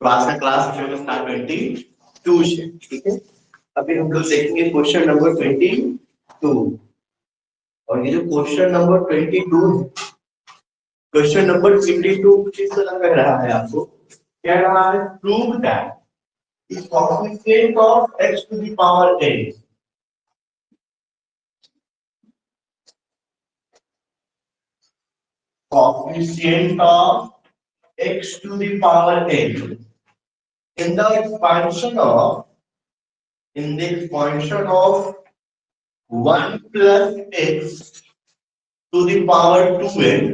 तो आज का क्लास जो है स्टार्ट 22 से, ठीक है। अभी हम लोग देखेंगे क्वेश्चन नंबर 22। और ये जो क्वेश्चन नंबर 22 है, क्वेश्चन नंबर 22 किस तरह कह रहा है आपको, कह रहा है prove that the coefficient of x to the power n, coefficient of x to the power n in the expansion of 1 plus x to the power 2n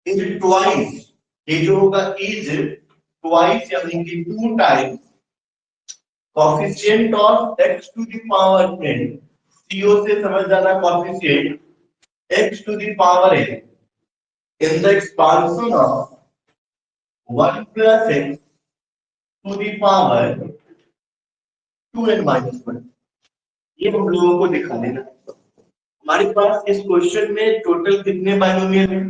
is twice, ये जो होगा is twice यानी कि 2 times coefficient of x to the power n, CO से समझ जाना coefficient x to the power n in the expansion of 1 plus x to the power 2n minus 1। ये हम लोगों को दिखा देना। हमारे पास इस क्वेश्चन में टोटल कितने बाइनोमियल हैं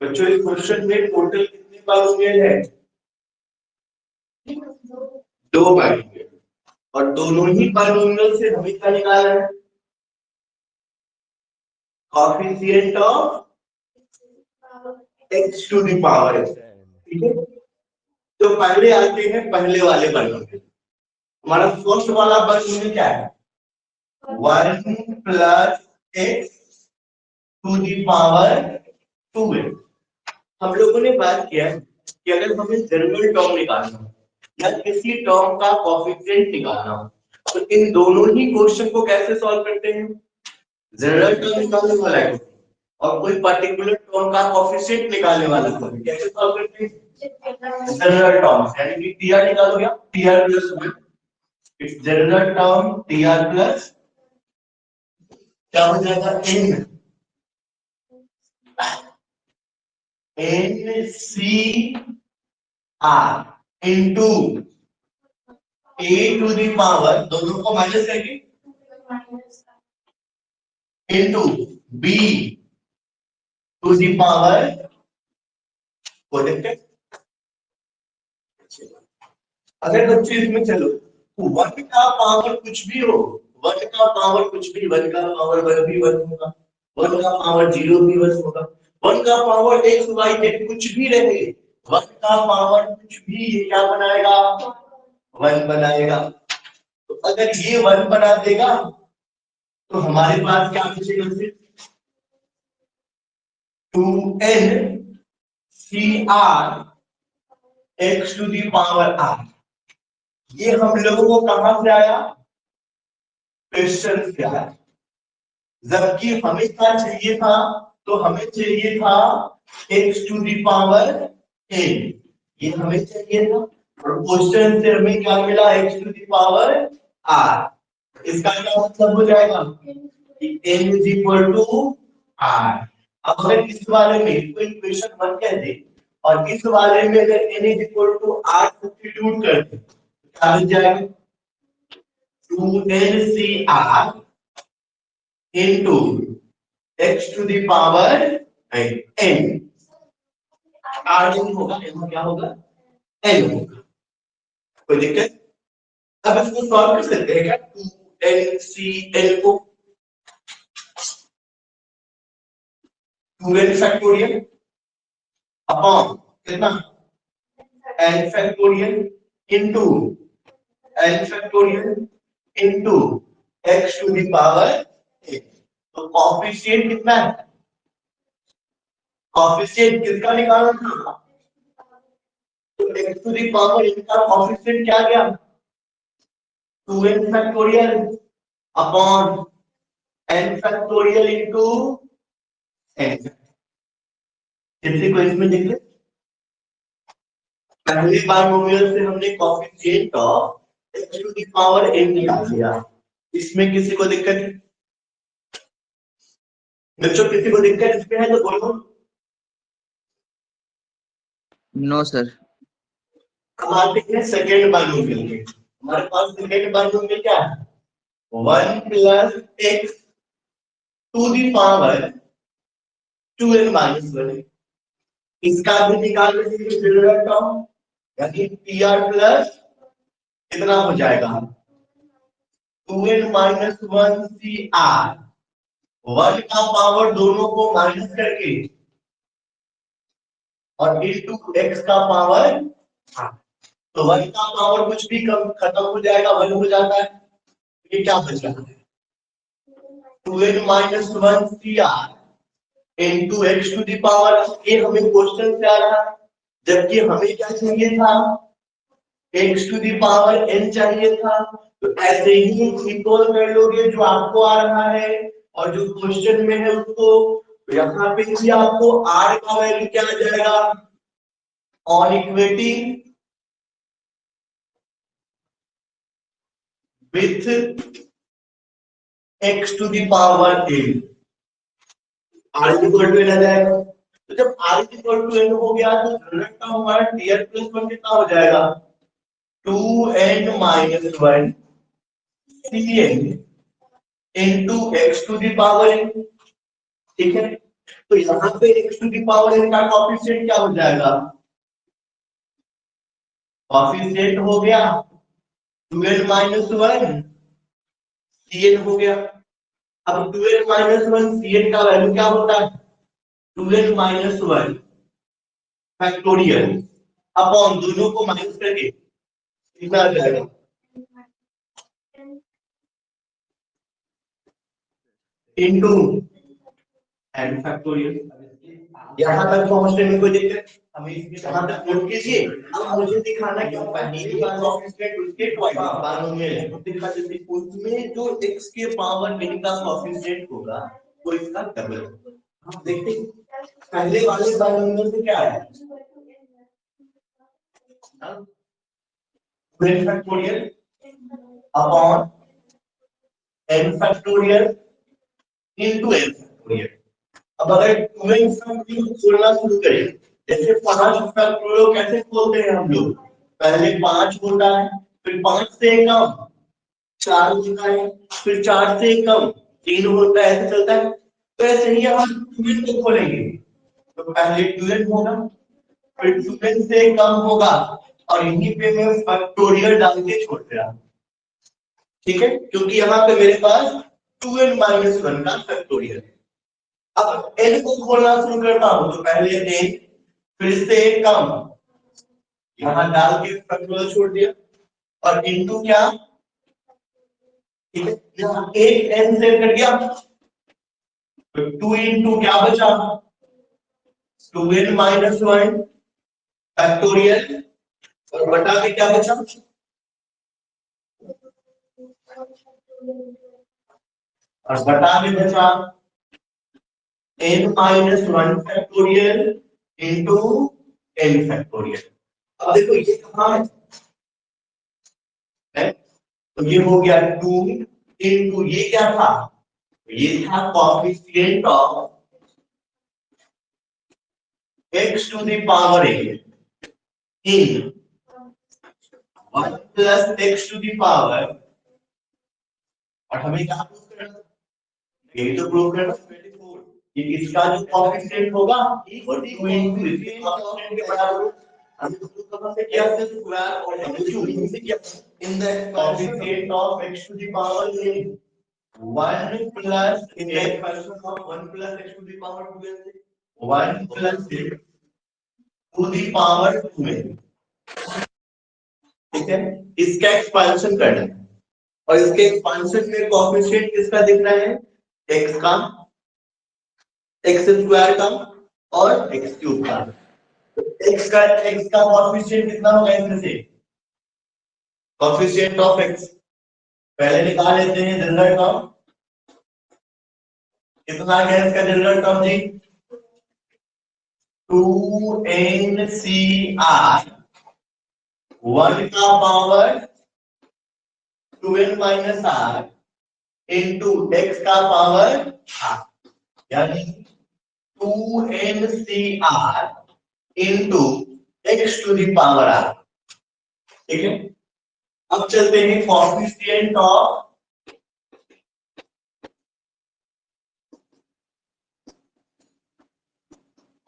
बच्चों? इस क्वेश्चन में टोटल कितने बाइनोमियल है? 2 बाइनोमियल। और दोनों ही बाइनोमियल से हमें क्या निकालना है? Coefficient of x to the power n, ठीक है। तो पहले आते हैं पहले वाले बाइनोमियल। हमारा फर्स्ट वाला बाइनोमियल क्या है? 1 plus x to the power 2n। हम लोगों ने बात किया कि अगर हमें जनरल टर्म निकालना हो या किसी टर्म का कोएफिशिएंट निकालना हो तो इन दोनों ही क्वेश्चन को कैसे सॉल्व करते हैं? जनरल टर्म निकालने वाला है और कोई पर्टिकुलर टर्म का कोएफिशिएंट निकालने वाला है, कैसे सॉल्व करते हैं? जनरल टर्म, यानी कि टीआर निकालो या TR plus 1, it's general term TR plus क्या हो जाएगा? N c r into a to the power, दोनों को माइनस करके, into b to the power को देखते। अगर बच्चे इसमें चलो तो 1 का पावर कुछ भी हो, 1 का पावर कुछ भी, 1 का पावर 1 भी 1 होगा, 1 का पावर 0 भी 1 होगा, 1 का पावर x y z कुछ भी रहे, 1 का पावर कुछ भी ये क्या बनाएगा? 1 बनाएगा। तो अगर ये 1 बना देगा तो हमारे पास क्या बचेगा? सिर्फ 2n CR x to the power r। ये हम लोगों को कहां से आया? क्वेश्चन से आया। जबकि हमें क्या चाहिए था? तो हमें चाहिए था x to the power n, ये हमें चाहिए था। और क्वेश्चन से हमें क्या मिला? x to the power r। इसका क्या मतलब हो जाएगा? n is equal to r। अब अगर इस वाले में कोई इक्वेशन 1 कह दे और इस वाले में अगर n is equal to r substitute कर दे तो क्या बन जाएगा? 2ncr into x to the power n। r n होगा, n क्या होगा? n होगा। कोई दिक्कत? अब इसको सॉल्व कर सकते हैं क्या? 2ncn को 2n फैक्टोरियल अपॉन कितना? n factorial into n factorial into x to the power n। तो कोएफिशिएंट कितना है? कोएफिशिएंट किसका निकालना था? तो x to the power n का कोएफिशिएंट क्या गया? 2n factorial upon n factorial into n। किसी को इसमें देखिए, पहली बाइनोमियल से हमने coefficient of x to the power n निकाल लिया। इसमें किसी को दिक्कत है? बच्चों किसी को दिक्कत इसमें है तो बोलो। No sir. अब आते हैं सेकेंड बाइनोमियल में। हमारे पास सेकेंड बाइनोमियल क्या है? 1 plus x to the power 2n minus 1, इसका भी निकाल लीजिए जनरल टर्म, यानी pr प्लस कितना हो जाएगा 2n माइनस 1 cr, 1 का पावर दोनों को माइनस करके और इंटू x का पावर, तो 1 का पावर कुछ भी कम खत्म हो जाएगा, 1 हो जाता है, ये क्या बचा 2n minus 1 cr into x to the power, ये हमें क्वेश्चन से आ रहा है, जबकि हमें क्या चाहिए था x to the power n चाहिए था। तो ऐसे ही इक्वल कर लोगे जो आपको आ रहा है और जो क्वेश्चन में है उसको, तो यहाँ पे भी आपको r का वैल्यू क्या आ जाएगा on equating with x to the power n, r equal to n आ जाएगा। तो जब r इक्वल टू n हो गया तो जनरल टर्म हमारा tr प्लस 1 कितना हो जाएगा 2n minus 1 cn into x to the power n, ठीक है। तो यहाँ पे x to the power n का कोएफिशिएंट क्या हो जाएगा, कोएफिशिएंट हो गया 2n माइनस 1 cn हो गया। अब 2n माइनस 1 cn का वैल्यू क्या होता है 2n माइनस 1 फैक्टोरियल अपॉन दोनों को माइनस करके कितना आ जाएगा इंटू n फैक्टोरियल। यहाँ तक पहुंचने में कोई दिक्कत, हमें इसके यहाँ तक नोट कीजिए। अब मुझे दिखाना क्या पहली बार कोएफिशिएंट उसके ट्वाइस बानों दिखा देते, उसमें जो x के पावर n का कोएफिशिएंट होगा वो इसका डबल होगा। हम देखते हैं पहले वाले बानों से क्या है n factorial upon n factorial into n factorial. अब अगर 2n फैक्टोरियल खोलना शुरू करें, जैसे 5 फैक्टोरियल कैसे खोलते हैं हम लोग, पहले 5 होता है, फिर 5 से कम 4 होता है, फिर 4 से कम 3 होता है, ऐसे चलता है। तो ऐसे ही हम 2n को खोलेंगे, तो पहले 2n होगा, फिर 2n से कम होगा और यहीं पे मैं फैक्टोरियल डाल के छोड़ दे रहा हूं, ठीक है, क्योंकि यहाँ पे मेरे पास 2n माइनस 1 का फैक्टोरियल है। अब n को खोलना शुरू करता हूं, तो पहले n फिर से कम यहां डाल के फैक्टोरियल छोड़ दिया और इनटू क्या, ठीक है, यहां एक n से कट गया तो 2 इंटू क्या बचा 2n माइनस 1 फैक्टोरियल और बटा के क्या बचा और बटा के बचा n minus 1 factorial into n factorial. अब देखो ये कहां है, तो ये हो गया 2 इंटू ये क्या था, ये था coefficient of x to the power n in 1 plus x to the power, और हमें क्या प्रूव करना, ये तो प्रूव करना 24, ये इसका जो कोएफिशिएंट होगा वो 2 इंटू इसके कोएफिशिएंट के बराबर होगा। हमने तो प्रूव करना से किया से स्क्वायर और हमने जो से किया in the coefficient of x to the power n 1 plus expansion of 1 plus x to the power 2n 1 plus to the power 2n, ठीक है, इसका एक्सपेंशन करना है और इसके एक्सपेंशन में कोएफिशिएंट किसका दिखना है x का, x स्क्वायर का और x क्यूब का। तो x का कोएफिशिएंट कितना होगा इसमें से, कोएफिशिएंट ऑफ x पहले निकाल लेते हैं जनरल टर्म, कितना है इसका जनरल टर्म जी 2ncr 1 का power 2n minus r into x का पावर r, यानी 2ncr into x to the power r, ठीक है। अब चलते हैं coefficient of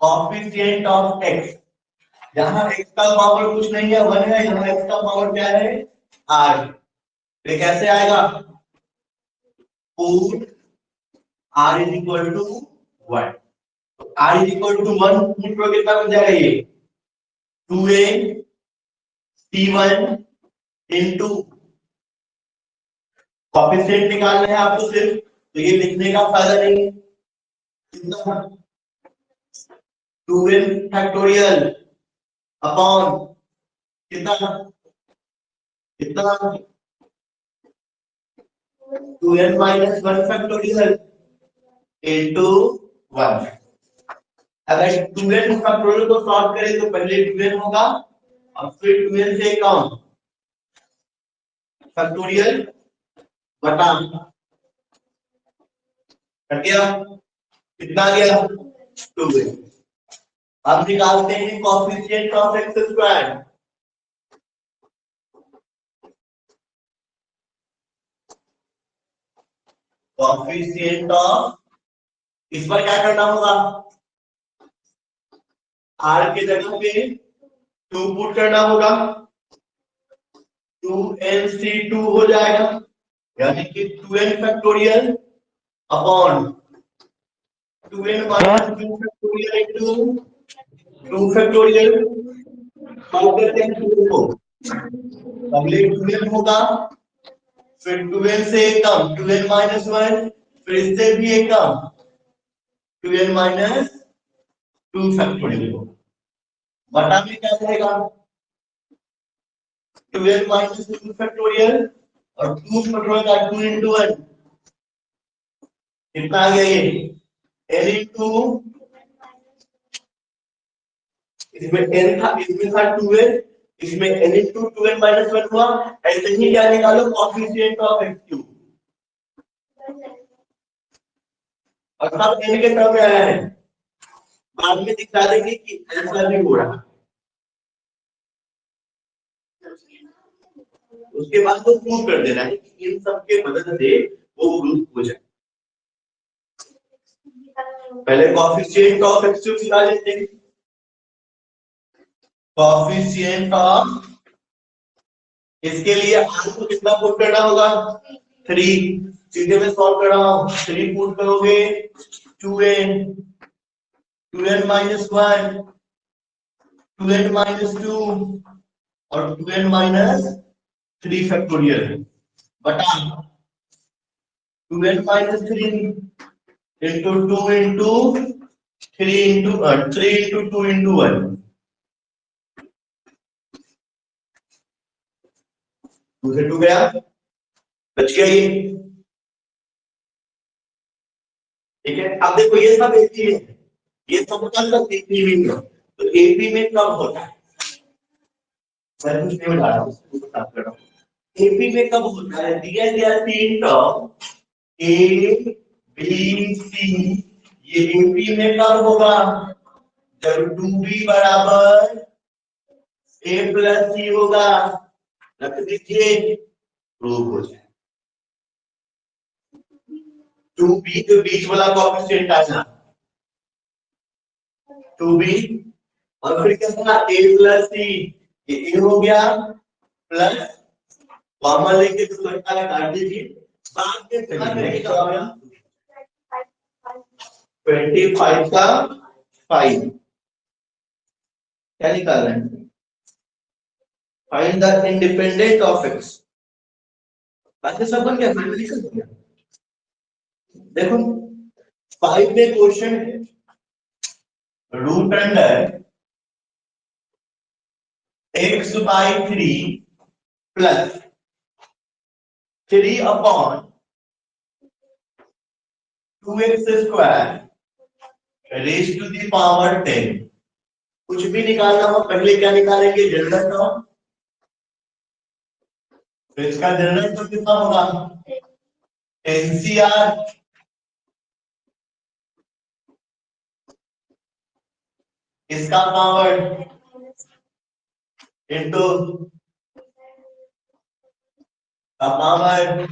coefficient of x, यहाँ x का पावर कुछ नहीं है 1 है, यहाँ x का पावर क्या है r। ये कैसे आएगा, put r is equal to 1, r is equal to 1 put करो कितना बन जाएगा ये 2a c1 इनटू, कॉफिशिएंट निकालना है आपको सिर्फ, तो ये लिखने का फायदा नहीं है, कितना 2n फैक्टोरियल अपॉन कितना कितना 2n माइनस 1 फैक्टोरियल इनटू 1। अगर 2n फैक्टोरियल को सॉल्व करें तो पहले 2n होगा और फिर 2n से कम फैक्टोरियल बटा कट गया, कितना आ गया 2n। अब निकालते हैं coefficient of x square, coefficient of, इस पर क्या करना होगा, r के जगह पे 2 पुट करना होगा, 2nc2 हो जाएगा, यानी कि 2n factorial upon 2n minus 2 factorial into 2 factorial, solve करते हैं 2 को, पहले 2n होगा फिर 2n से कम 2n माइनस 1, फिर इससे भी एक कम 2n माइनस 2 फैक्टोरियल को बटा में क्या रहेगा 2n माइनस 2 फैक्टोरियल और 2 फैक्टोरियल का 2 into 1 कितना आ गया ये n into, इसमें n था, इसमें था 2n, इसमें n into 2n माइनस 1 हुआ। ऐसे ही क्या निकालो कॉफिशिएंट ऑफ x क्यूब, और सब n के टर्म में आया है, बाद में दिखा देंगे कि ऐसा भी हो रहा है, उसके बाद वो प्रूव कर देना है कि इन सब के मदद से वो प्रूव हो जाए। पहले कॉफिशिएंट ऑफ x क्यूब निकाल लेते हैं, कॉफिशिएंट ऑफ, इसके लिए r को कितना पुट करना होगा 3, सीधे में सॉल्व कर रहा हूं, 3 पुट करोगे 2n, 2n minus 1, 2n minus 2 और 2n माइनस 3 फैक्टोरियल बटा 2n minus 3 into 2 into 3 into 3 into 2 into 1, दूसरे 2 गया, बच गया ये, ठीक है। अब देखो ये सब एपी में, ये सब मतलब एपी में, तो एपी में कब होता है, मैं कुछ नहीं बता रहा हूँ, बता रहा हूँ एपी में कब होता है, दिया गया 3 टर्म ए बी सी, ये एपी में कब होगा, जब 2b बराबर a प्लस सी होगा, रख दीजिए प्रूव हो जाए। 2b जो बीच वाला कोएफिशिएंट आया 2b, और फिर क्या था a प्लस सी, ये a हो गया प्लस कॉमन लेके तो घंटा काट दीजिए, बाद में क्या करेगा 25 का 5 क्या निकाल रहे हैं, find the independent of x, बाकी सब बन गया, फाइनल निकल गया। देखो 5 में क्वेश्चन है root under x by 3 plus 3 upon 2x square raise to the power 10, कुछ भी निकालना हो पहले क्या निकालेंगे जनरल टर्म, तो इसका जनरल टर्म कितना होगा एनसीआर, इसका पावर इनटू का पावर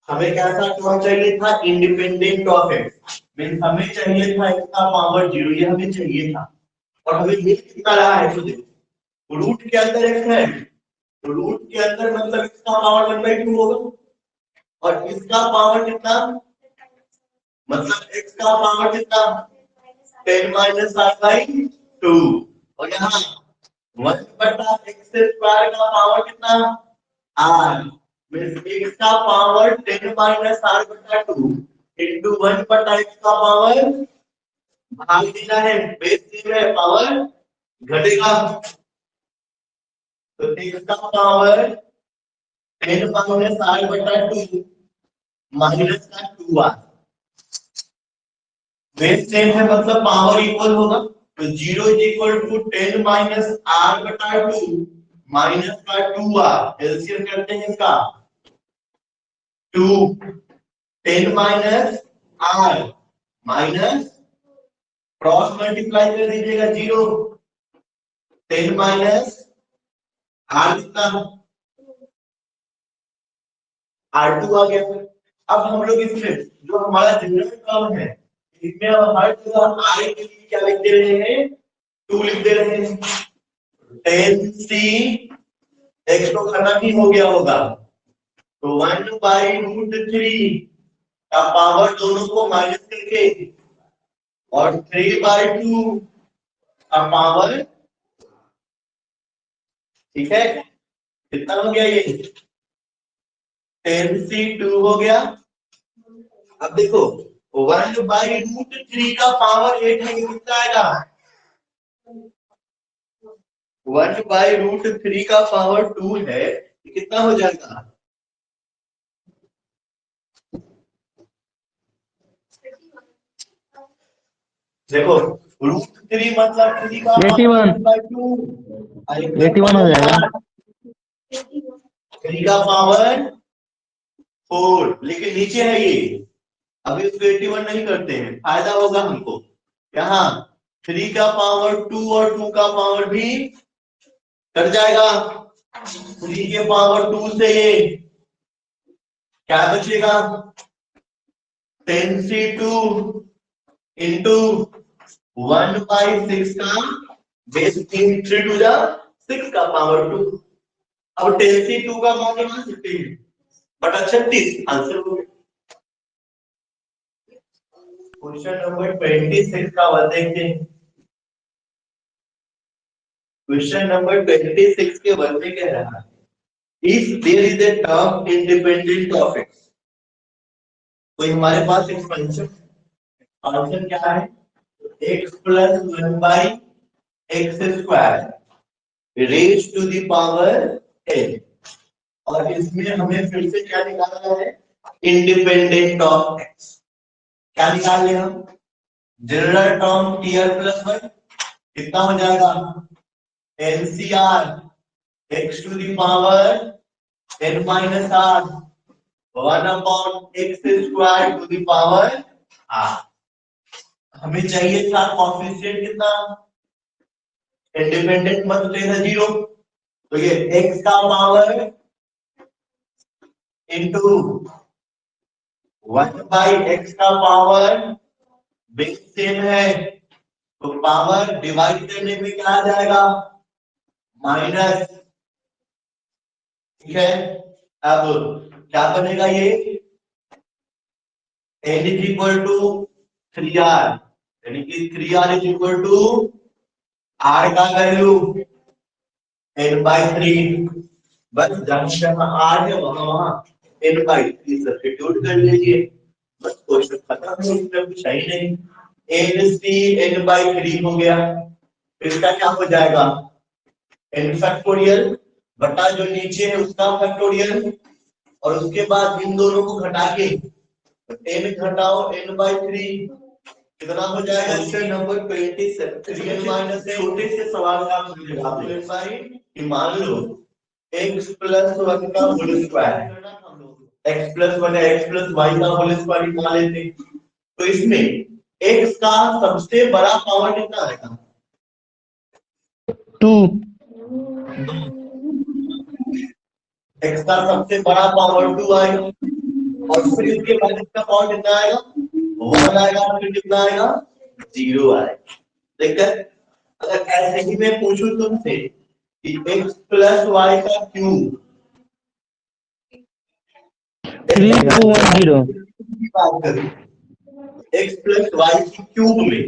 हमें कैसा टर्म चाहिए था, इंडिपेंडेंट ऑफ एक्स, मीन हमें चाहिए था एक्स का पावर 0, ये हमें चाहिए था। और हमें मिल कितना रहा है, तो देखो रूट के अंदर एक्स है, तो रूट के अंदर मतलब इसका पावर 1/2 होगा, और इसका पावर कितना, मतलब x का पावर कितना 10 - r/2, और यहाँ 1/x² का पावर कितना r, मींस x का पावर 10 - r/2 इंटू 1/x का पावर, भाग देना है, बेस सेम है, पावर घटेगा, तो x का पावर 10 - r/2 माइनस का 2r, बेस सेम है मतलब पावर इक्वल होगा, तो 0 is equal to 10 - r/2 minus का 2r, एलसीएम करते हैं इसका 2, 10 - r माइनस क्रॉस मल्टीप्लाई कर दीजिएगा 0, 10 - r कितना r2 आ गया। अब हम लोग इसमें जो हमारा जनरल टर्म है, इसमें अब हर जगह i के लिए क्या लिख दे रहे हैं, 2 लिख दे रहे हैं, 10c x तो खत्म ही हो गया होगा, तो 1/√3 का पावर दोनों को माइनस करके, और 3/2 का पावर, ठीक है, कितना हो गया ये 10c2 हो गया। अब देखो 1/√3 का पावर 8 है, ये कितना आएगा, 1/√3 का पावर 2 है, ये कितना हो जाएगा, देखो √3 मतलब 3 का 81 81 हो जाएगा। 3 का पावर 4, लेकिन नीचे है ये, अभी इसको 81 नहीं करते हैं, फायदा होगा हमको, यहाँ 3 का पावर 2 और 2 का पावर भी कट जाएगा, 3 के पावर 2 से ये क्या बचेगा, 10c2 इंटू 1/6 का बेस 3 टू जा 6 का पावर 2। अब 10c2 का मान मान सकते हैं, बट 36 आंसर हो गया। क्वेश्चन नंबर 26 का वर्क देखते हैं। क्वेश्चन नंबर 26 के वर्क में कह रहा है, if there is a term independent of x, तो हमारे पास एक्सपेंशन फंक्शन क्या है, x plus 1/x² raise to the power n, और इसमें हमें फिर से क्या निकालना है, इंडिपेंडेंट ऑफ एक्स। क्या निकाल ले हम, जनरल टर्म tr+1 कितना हो जाएगा, NCR x to the power n - r 1/x² to the power r। हमें चाहिए था कॉफिशिएंट कितना, इंडिपेंडेंट मतलब है 0, तो ये x का पावर इंटू 1/x का पावर बेस सेम है, तो पावर डिवाइड करने में क्या आ जाएगा, माइनस, ठीक है। अब क्या बनेगा ये, n is equal to 3r, यानी कि 3r is equal to r का वैल्यू n/3, बस जहां r है वहां n/3 सब्स्टिट्यूट कर लीजिए, बस क्वेश्चन खत्म है, इसमें कुछ है ही नहीं, n/3 हो गया, इसका क्या हो जाएगा, n फैक्टोरियल बटा जो नीचे है उसका फैक्टोरियल, और उसके बाद इन दोनों को घटा के n घटाओ n/3 कितना हो जाएगा। क्वेश्चन नंबर 27 छोटे से सवाल का मुझे जवाब दें, मान लो x+1 का होल स्क्वायर, x+1 है, x+y का होल स्क्वायर निकाल लेते, तो इसमें x का सबसे बड़ा पावर कितना आएगा, 2 x का सबसे बड़ा पावर 2 आएगा, और फिर इसके बाद इसका पावर कितना आएगा, 1 आएगा, फिर कितना आएगा, 0 आएगा। ठीक है, अगर ऐसे ही मैं पूछूं तुमसे कि x प्लस वाई का क्यूब 3210 x प्लस वाई की क्यूब में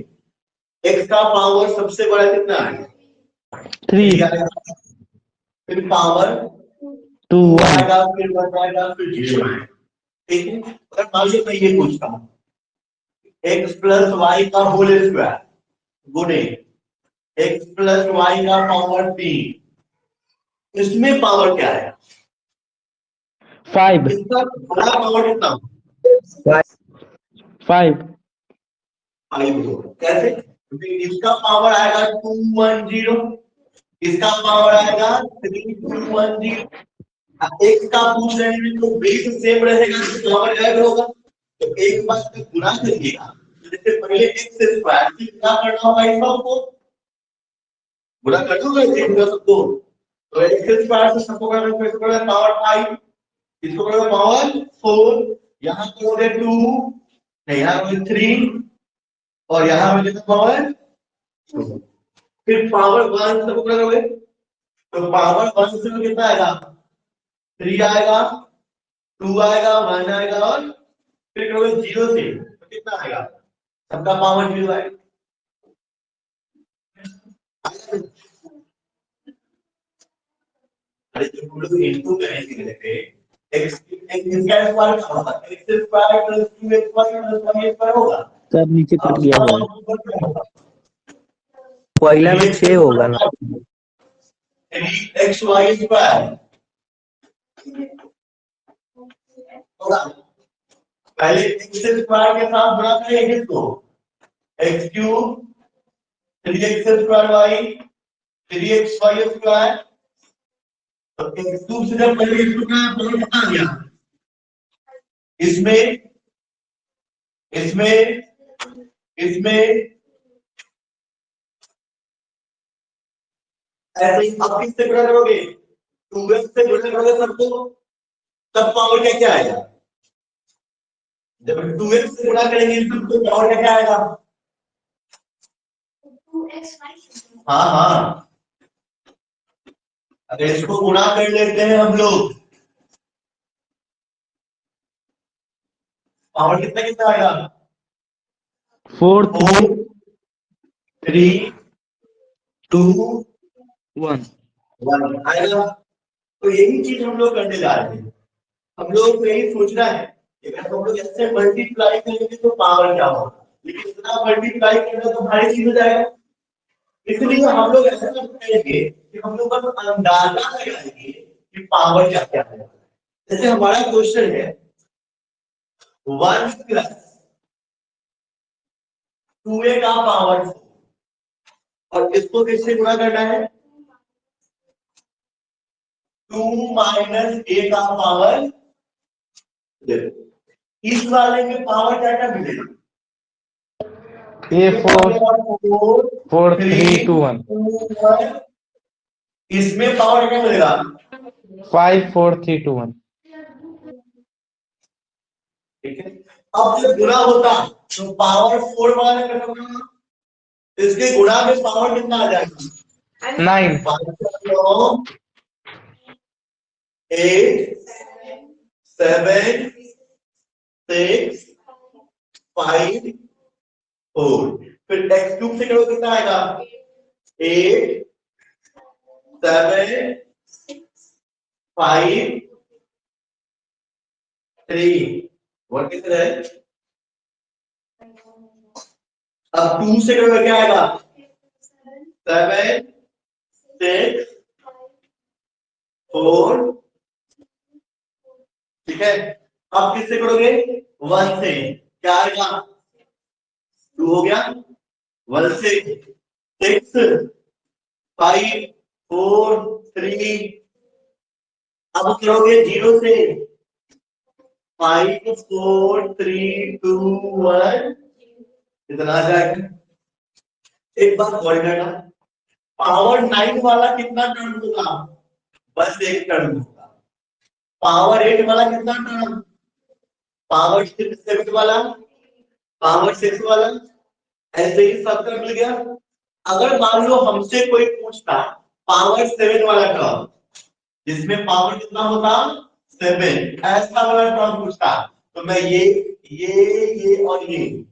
x का पावर सबसे बड़ा कितना है, 3 फिर पावर 2 1 आएगा, फिर 1 आएगा, फिर 0 आएगा। ठीक है, अगर मान लो मैं ये पूछता हूँ x प्लस वाई का होल स्क्वायर गुणे x प्लस वाई का पावर 3, इसमें पावर क्या है, 5 इसका बड़ा पावर कितना, 5 5 होगा। कैसे, क्योंकि इसका पावर आएगा 210, इसका पावर आएगा 3210, एक का पूछ रहे हैं तो बेस सेम रहेगा, पावर ऐड होगा, तो एक बार में गुणा करिएगा, जैसे पहले x स्क्वायर से गुणा करना होगा इस सबको, गुणा करना होगा इस सबको, तो x स्क्वायर से सबको करना है, इसको करोगे पावर 5, इसको करोगे पावर 4, यहाँ करोगे 2, नहीं यहाँ करोगे 3, और यहाँ में कितना पावर, फिर पावर 1 सबको करोगे तो पावर 1 से कितना आएगा, 3 आएगा, 2 आएगा, 1 आएगा, और फिर करोगे 0 से तो कितना आएगा, सबका पावर 0 आएगा। अरे जब हम लोग इनटू करेंगे पे x इसका स्क्वायर क्या होगा, x square plus 2x square plus 1 square होगा, सब नीचे कट गया है। पहला में 6 होगा ना, x y स्क्वायर होगा, पहले x स्क्वायर के साथ गुणा करेंगे इसको, x cube 3x square y 3x y square, तो x क्यूब से जब पहले इसको कितना आ गया, इसमें इसमें इसमें ऐसे ही आप किससे गुणा करोगे, 2x से गुणा करोगे सबको, तब पावर क्या क्या आएगा, जब 2x से गुणा करेंगे सबको पावर क्या क्या आएगा, 2x, हाँ हाँ, अगर इसको गुणा कर लेते हैं हम लोग, पावर कितना कितना आएगा, 4 3 2 1 1 आएगा। तो यही चीज हम लोग करने जा रहे हैं, हम लोग को यही सोचना है कि अगर हम लोग इससे मल्टीप्लाई करेंगे तो पावर क्या होगा, लेकिन इतना मल्टीप्लाई करना तो भारी चीज हो जाएगा, इसलिए हम लोग ऐसा करेंगे कि हम लोग बस अंदाजा लगाएंगे कि पावर क्या क्या है। जैसे हमारा क्वेश्चन है 1 प्लस 2a का पावर 4, और इसको किससे गुणा करना है, 2 माइनस a का पावर, इस वाले में पावर क्या क्या मिलेगा, A 4 4 3 2 1 इसमें पावर क्या मिलेगा, 5 4 3 2 1 ठीक है। अब जब गुणा होता तो पावर 4 वाले का होगा, इसके गुणा में पावर कितना आ जाएगा, 9 8 7 6 5 4, फिर x क्यूब से करो कितना आएगा, 8 7 5 3 1 कितना है, अब 2 से करो क्या आएगा, 7 6 4, ठीक है। अब किससे करोगे, 1 से, क्या आएगा, 2 हो गया, 1 से 6 5 4 3, अब करोगे 0 से 5 4 3 2 1, कितना आ जाएगा, एक बात गौर करना, पावर 9 वाला कितना टर्न होगा, बस एक टर्न होगा, पावर 8 वाला कितना टर्न, पावर 7 वाला, पावर 6 वाला, ऐसे ही सबका मिल गया। अगर मान लो हमसे कोई पूछता पावर 7 वाला टर्म, जिसमें पावर कितना होता 7, ऐसा वाला टर्म पूछता, तो मैं ये और ये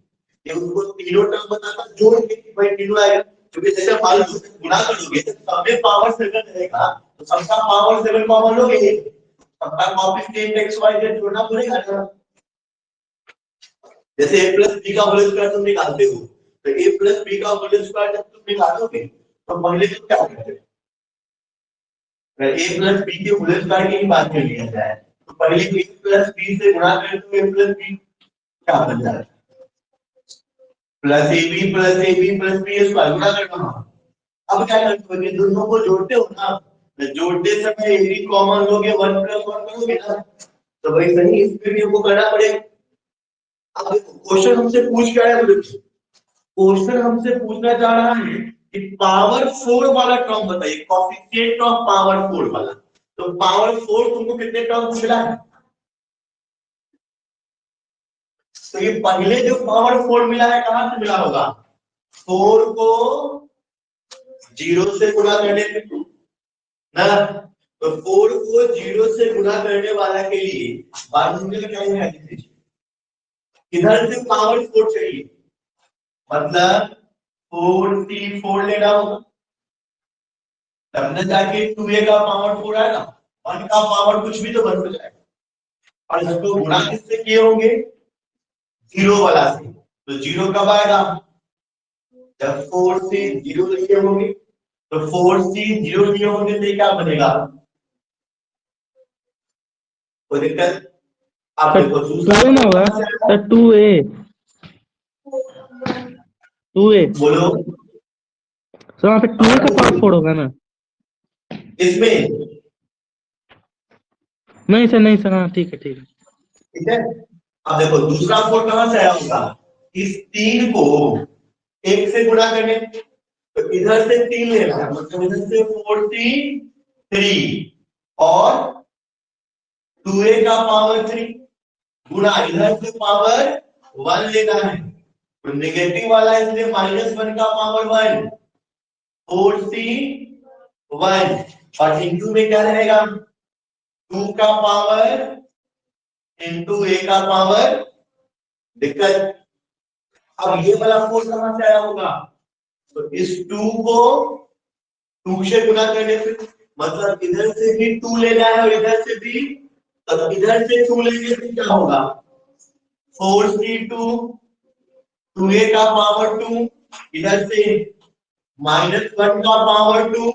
उसको तीनों टर्म बताता जोड़ के भाई तीनों आएगा, क्योंकि जैसे फालतू से गुणा करोगे तो सब में पावर 7 रहेगा, तो सबका पावर 7 कॉमन लोगे, सबका कॉफिशिएंट एक्स वाई जेड जोड़ना पड़ेगा ना। जैसे a प्लस बी का होल स्क्वायर तुम निकालते हो, तो a प्लस बी का होल स्क्वायर जब तुम निकालोगे तो पहले तो क्या करते हो, अगर a प्लस बी के होल स्क्वायर की ही बात कर लिया जाए तो पहले a प्लस बी से गुणा करें तो a प्लस बी क्या बन जाता है, plus a b plus b square गुणा करना। अब क्या करते हो, दोनों को जोड़ते हो ना, तो जोड़ते समय ए बी कॉमन लोगे 1 + 1 करोगे ना, तो भाई सही इस वीडियो को करना पड़ेगा। अब क्वेश्चन हमसे पूछ क्या है, क्वेश्चन हमसे पूछना चाह रहा है कि पावर 4 वाला टर्म बताइए, कोएफिशिएंट ऑफ पावर 4 वाला। तो पावर 4 तुमको कितने टर्म मिला है, तो ये पहले जो पावर 4 मिला है कहां से मिला होगा, 4 को 0 से गुणा करने पे ना, तो 4 को 0 से गुणा करने वाला के लिए बाइनोमियल क्या है, इधर से पावर 4 चाहिए, मतलब 4 लेना होगा, तब न जाके 2a का पावर 4 आएगा, 1 का पावर कुछ भी तो 1 हो जाएगा, और इसको गुणा किससे किए होंगे, 0 वाला से, तो 0 कब आएगा, जब 4 से 0 लिए होंगे, तो 4 से 0 लिए होंगे तो क्या बनेगा, कोई दिक्कत। आप देखो दूसरा ना होगा तो 2a बोलो, तो वहाँ पे 2a का पावर 4 होगा ना, इसमें नहीं सर हाँ ठीक है ठीक है। अब देखो दूसरा 4 कहां से आया होगा, इस 3 को 1 से गुणा करने, तो इधर से 3 लेना है, मतलब इधर से 43 और 2a का पावर 3 गुणा इधर से पावर 1 लेना है, तो नेगेटिव वाला इसलिए -1 का पावर 1, 41 और इंटू में क्या रहेगा, 2 का पावर इंटू a का पावर, दिक्कत। अब ये वाला 4 कहां से आया होगा, तो इस 2 को 2 से गुणा करने से, मतलब इधर से भी 2 लेना है और इधर से भी, तब इधर से 2 लेने से क्या होगा, 4c2 2a का पावर 2, इधर से -1 का पावर 2,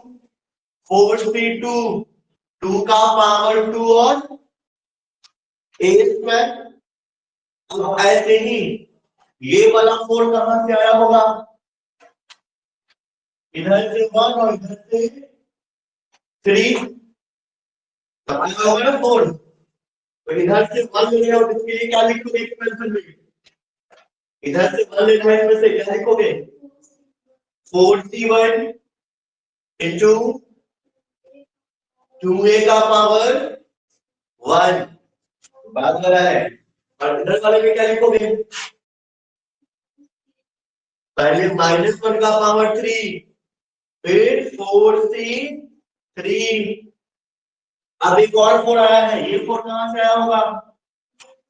4c2 2 का पावर 2 और a स्क्वायर। अब ऐसे ही ये वाला 4 कहां से आया होगा, इधर से 1 और इधर से 3, तब आया होगा ना 4, तो इधर से 1 लेना है और इसके लिए क्या लिखोगे इक्वेशन में, इधर से 1 लेना है, इसमें से क्या लिखोगे, 41 इंटू 2a का पावर 1, बात कर रहा है, और इधर वाले में क्या लिखोगे, पहले -1 का पावर 3, फिर 4c3, अब एक और 4 आया है, ये 4 कहां से आया होगा,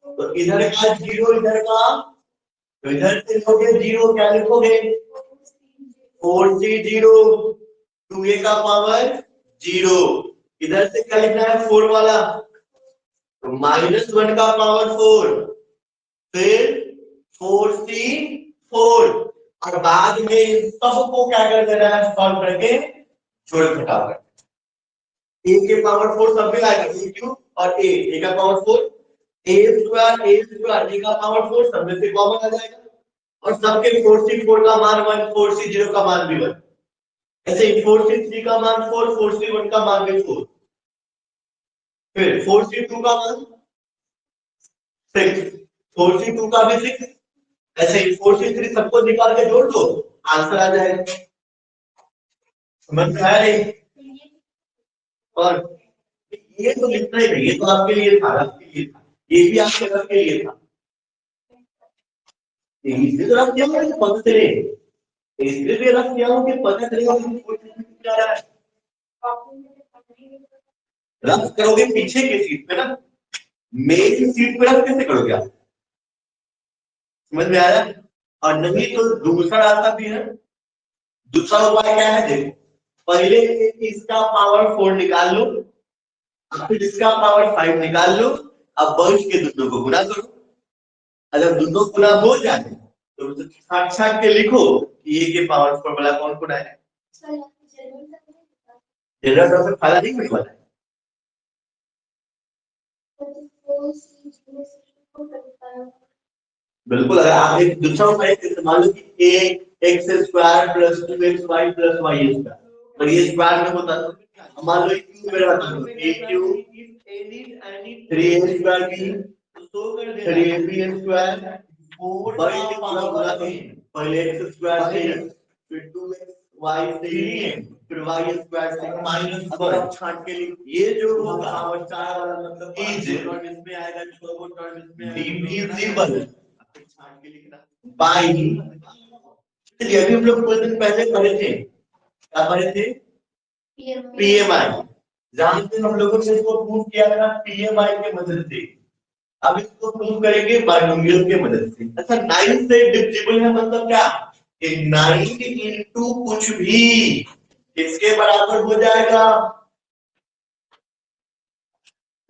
तो इधर का 0 इधर का, तो इधर से लोगे 0, क्या लिखोगे, 4c0 2a का पावर 0, इधर से क्या लिखना है 4 वाला, तो -1 का पावर 4, फिर 4c4, और बाद में इन सबको क्या कर देना है, सॉल्व करके जोड़ घटा कर, a के पावर 4 सब में आएगा, a क्यूब और a का पावर 4, a स्क्वायर a का पावर 4 सब में से कॉमन आ जाएगा, और सबके 4c4 का मान 1, 4c0 का मान भी 1, ऐसे ही 4c3 का मान 4, 4c1 का मान भी 4, फिर 4c2 का मान 6, 4c2 का भी 6, ऐसे ही 4c3 सबको निकाल के जोड़ दो, आंसर आ जाएगा। समझ में आया नहीं, और ये तो लिखना ही नहीं, ये तो आपके लिए था, आपके लिए था, ये भी आपके रख के लिए था, इसलिए तो रख दिया हूँ कि पता चले, इसलिए भी रख दिया हूँ कि पता चलेगा क्या रहा है। रख करोगे पीछे की सीट पे ना, मेन सीट पे रख कैसे करोगे आप, समझ में आया? और नहीं तो दूसरा रास्ता भी है। दूसरा उपाय क्या है, देखो पहले इसका पावर 4 निकाल लो, फिर इसका पावर 5 निकाल लो, अब वंश के दोनों को गुना करो। अगर दोनों गुना हो जाए तो छाट छाट के लिखो कि ए के पावर 4 वाला कौन गुना है। जनरल से फायदा नहीं होने वाला है। बिल्कुल, अगर आप एक दूसरा उपाय मान लो कि a x square plus 2xy plus y square, और ये स्क्वायर में होता तो मान लो क्यूब में रहता तो a cube 3a square b 3ab square 4 पहले एक्स स्क्वायर से फिर 2xy से फिर वाई स्क्वायर से माइनस 1 छांट के लिए ये जो होगा पावर 4 वाला मतलब इज इसमें आएगा, टर्म इसमें डिविजिबल छांट के लिखना बाई। चलिए अभी हम लोग कुछ दिन पहले पढ़े थे, क्या पढ़े थे? पीएमआई, जहां से हम लोगों ने इसको प्रूव किया था पीएमआई के मदद से। अब इसको प्रूव करेंगे बाइनोमियल के मदद से। अच्छा 9 से डिविजिबल है मतलब क्या, कि 9 इंटू कुछ भी किसके बराबर हो जाएगा,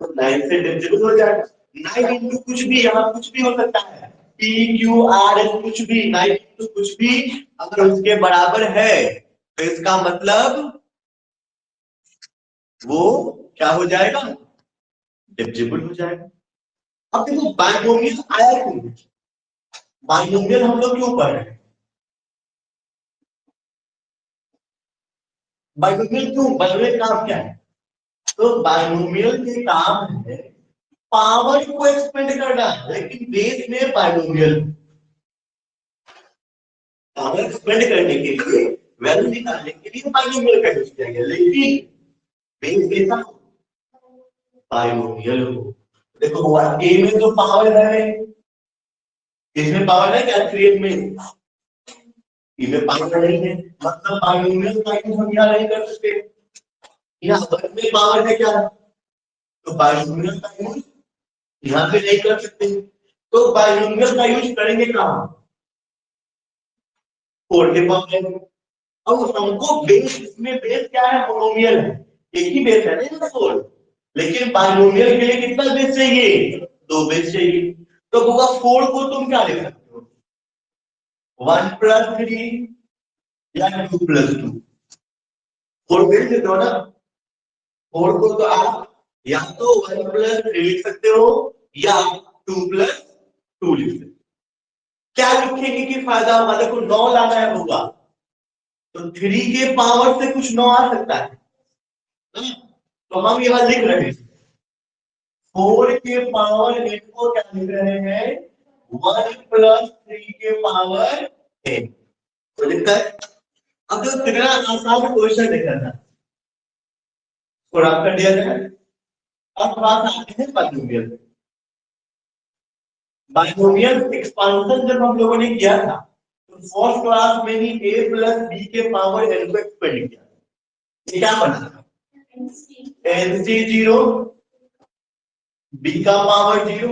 तो 9 से डिविजिबल हो जाएगा। 9 इंटू कुछ भी, यहाँ कुछ भी हो सकता है, पी क्यू आर एस कुछ भी, 9 इंटू कुछ भी अगर उसके बराबर है तो इसका मतलब वो क्या हो जाएगा, डिविजिबल हो जाएगा। अब देखो बाइनोमियल आया क्यों, बाइनोमियल हम लोग क्यों पढ़ रहे हैं, बाइनोमियल क्यों, बाइनोमियल काम क्या है? तो बाइनोमियल के काम है पावर को एक्सपेंड करना, लेकिन बेस में बाइनोमियल पावर एक्सपेंड करने के लिए, वैल्यू निकालने के लिए बाइनोमियल का यूज किया गया, लेकिन बेस कैसा बाइनोमियल हो। देखो ए में तो पावर है, इसमें पावर है क्या, 3 में इनमें पावर नहीं है, मतलब बाइनोमियल का यूज हम यहाँ नहीं कर सकते। यहाँ वर्ग में पावर है क्या, तो बाइनोमियल का यूज यहाँ पे नहीं कर सकते, तो बाइनोमियल का यूज करेंगे कहाँ, 4 के पावर में। अब हमको बेस, इसमें बेस क्या है, मोनोमियल है, एक ही बेस है ना 4, लेकिन बाइनोमियल के लिए कितना बेस चाहिए, 2 बेस चाहिए। तो होगा 4 को तुम क्या लिख सकते हो, 1 प्लस 3 या 2 प्लस 2, 4 बेस देते हो ना, 4 को तो आप या तो 1 प्लस 3 लिख सकते हो या 2 प्लस 2 लिख सकते हो। क्या लिखेंगे कि फायदा होगा, देखो 9 लाना है होगा तो 3 के पावर से कुछ 9 आ सकता है, तो हम यहां लिख रहे हैं 4 के पावर 8 को क्या लिख रहे हैं, 1 प्लस 3 के पावर 8 तो लिखता है। अब तो कितना आसान क्वेश्चन देखा था, थोड़ा कर दिया जाए। अब थोड़ा सा आगे है बाइनोमियल, बाइनोमियल एक्सपांशन जब हम लोगों ने किया था तो फर्स्ट क्लास में ही a प्लस बी के पावर n को एक्सपेंड किया, ये क्या बना था, nc 0 b का पावर 0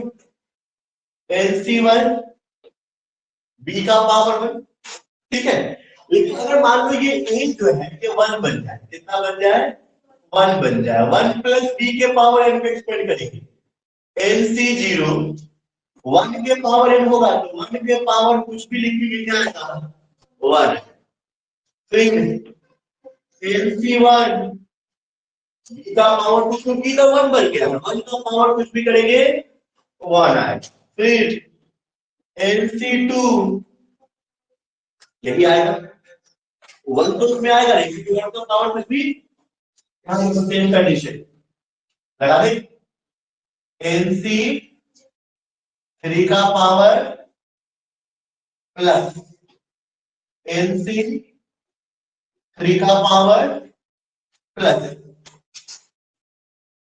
nc 1 b का पावर 1, ठीक है। लेकिन अगर मान लो ये a जो है ये 1 बन जाए, कितना बन जाए, 1 बन जाए, 1 प्लस b के पावर n को एक्सपेंड करेंगे, nc 0 1 के पावर n होगा तो 1 के पावर कुछ भी लिखेंगे क्या आएगा, 1, फिर nc1 b का पावर कुछ भी तो 1 बन गया, 1 का पावर कुछ भी करेंगे 1 आए, फिर nc2 यही आएगा, 1 तो उसमें आएगा नहीं क्योंकि 1 का पावर कुछ भी, यहां से सेम कंडीशन लगा दे, nc3 का पावर प्लस nc3 का पावर प्लस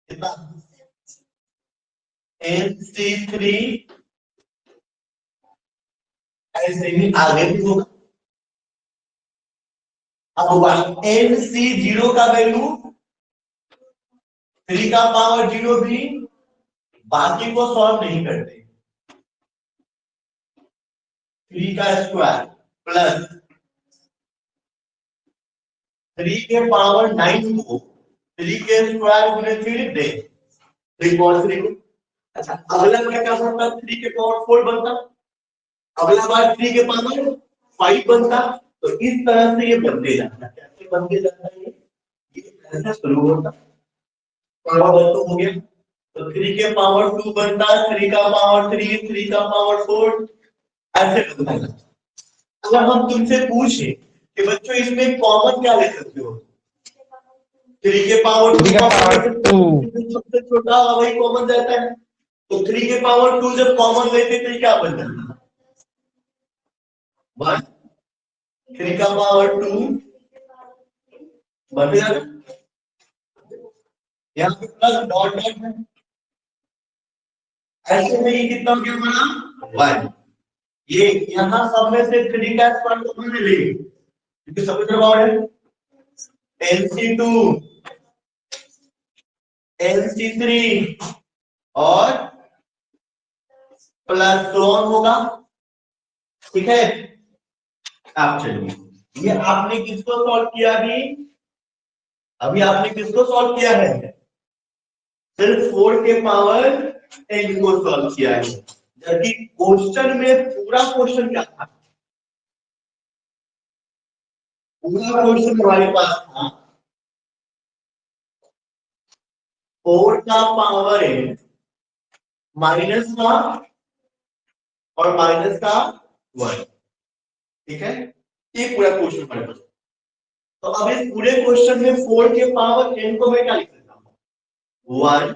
कितना, NC3 ऐसे ही आगे भी होगा। अब होगा NC0 का वैल्यू 3 का पावर 0 भी, बाकी को सॉल्व नहीं करते। 3 का स्क्वायर प्लस 3 के पावर 9 को 3 के स्क्वायर गुने 3 दे 3 पावर 3 को। अच्छा अगला बार क्या बनता, 3 के पावर 4 बनता, अगला बार 3 के पावर 5 बनता। तो इस तरह से ये बनते जाता है। कैसे बनते जाता है ये ऐसे शुरू होता, पावर तो हो गया, तो 3 के पावर 2 बनता, 3 का पावर 3, 3 का पावर 4, ऐसे बनता है। अगर हम तुमसे पूछे कि बच्चों इसमें कॉमन क्या ले सकते हो, 3 के पावर 2 का पावर सबसे छोटा वही कॉमन रहता है। तो 3 के पावर 2 जब कॉमन लेते तो क्या बन जाता, 1, 3 का पावर 2 बन जाएगा। यहाँ पे प्लस डॉट डॉट है, ऐसे में ये कितना हो गया हमारा 1। ये यहाँ सब में से 3 का स्क्वायर कॉमन ले लेंगे क्योंकि सब में पावर है। NC2 NC3 और प्लस वन होगा, ठीक है। आप चलिए ये आपने किसको सॉल्व किया, अभी आपने किसको सॉल्व किया है, सिर्फ 4 के पावर 10 को सॉल्व किया है। जबकि क्वेश्चन में पूरा क्वेश्चन क्या था, पूरा क्वेश्चन हमारे पास था 4 का पावर n माइनस का और माइनस का 1, ठीक है। ये पूरा क्वेश्चन हमारे पास। तो अब इस पूरे क्वेश्चन में 4 के पावर n को मैं क्या लिख सकता हूँ, 1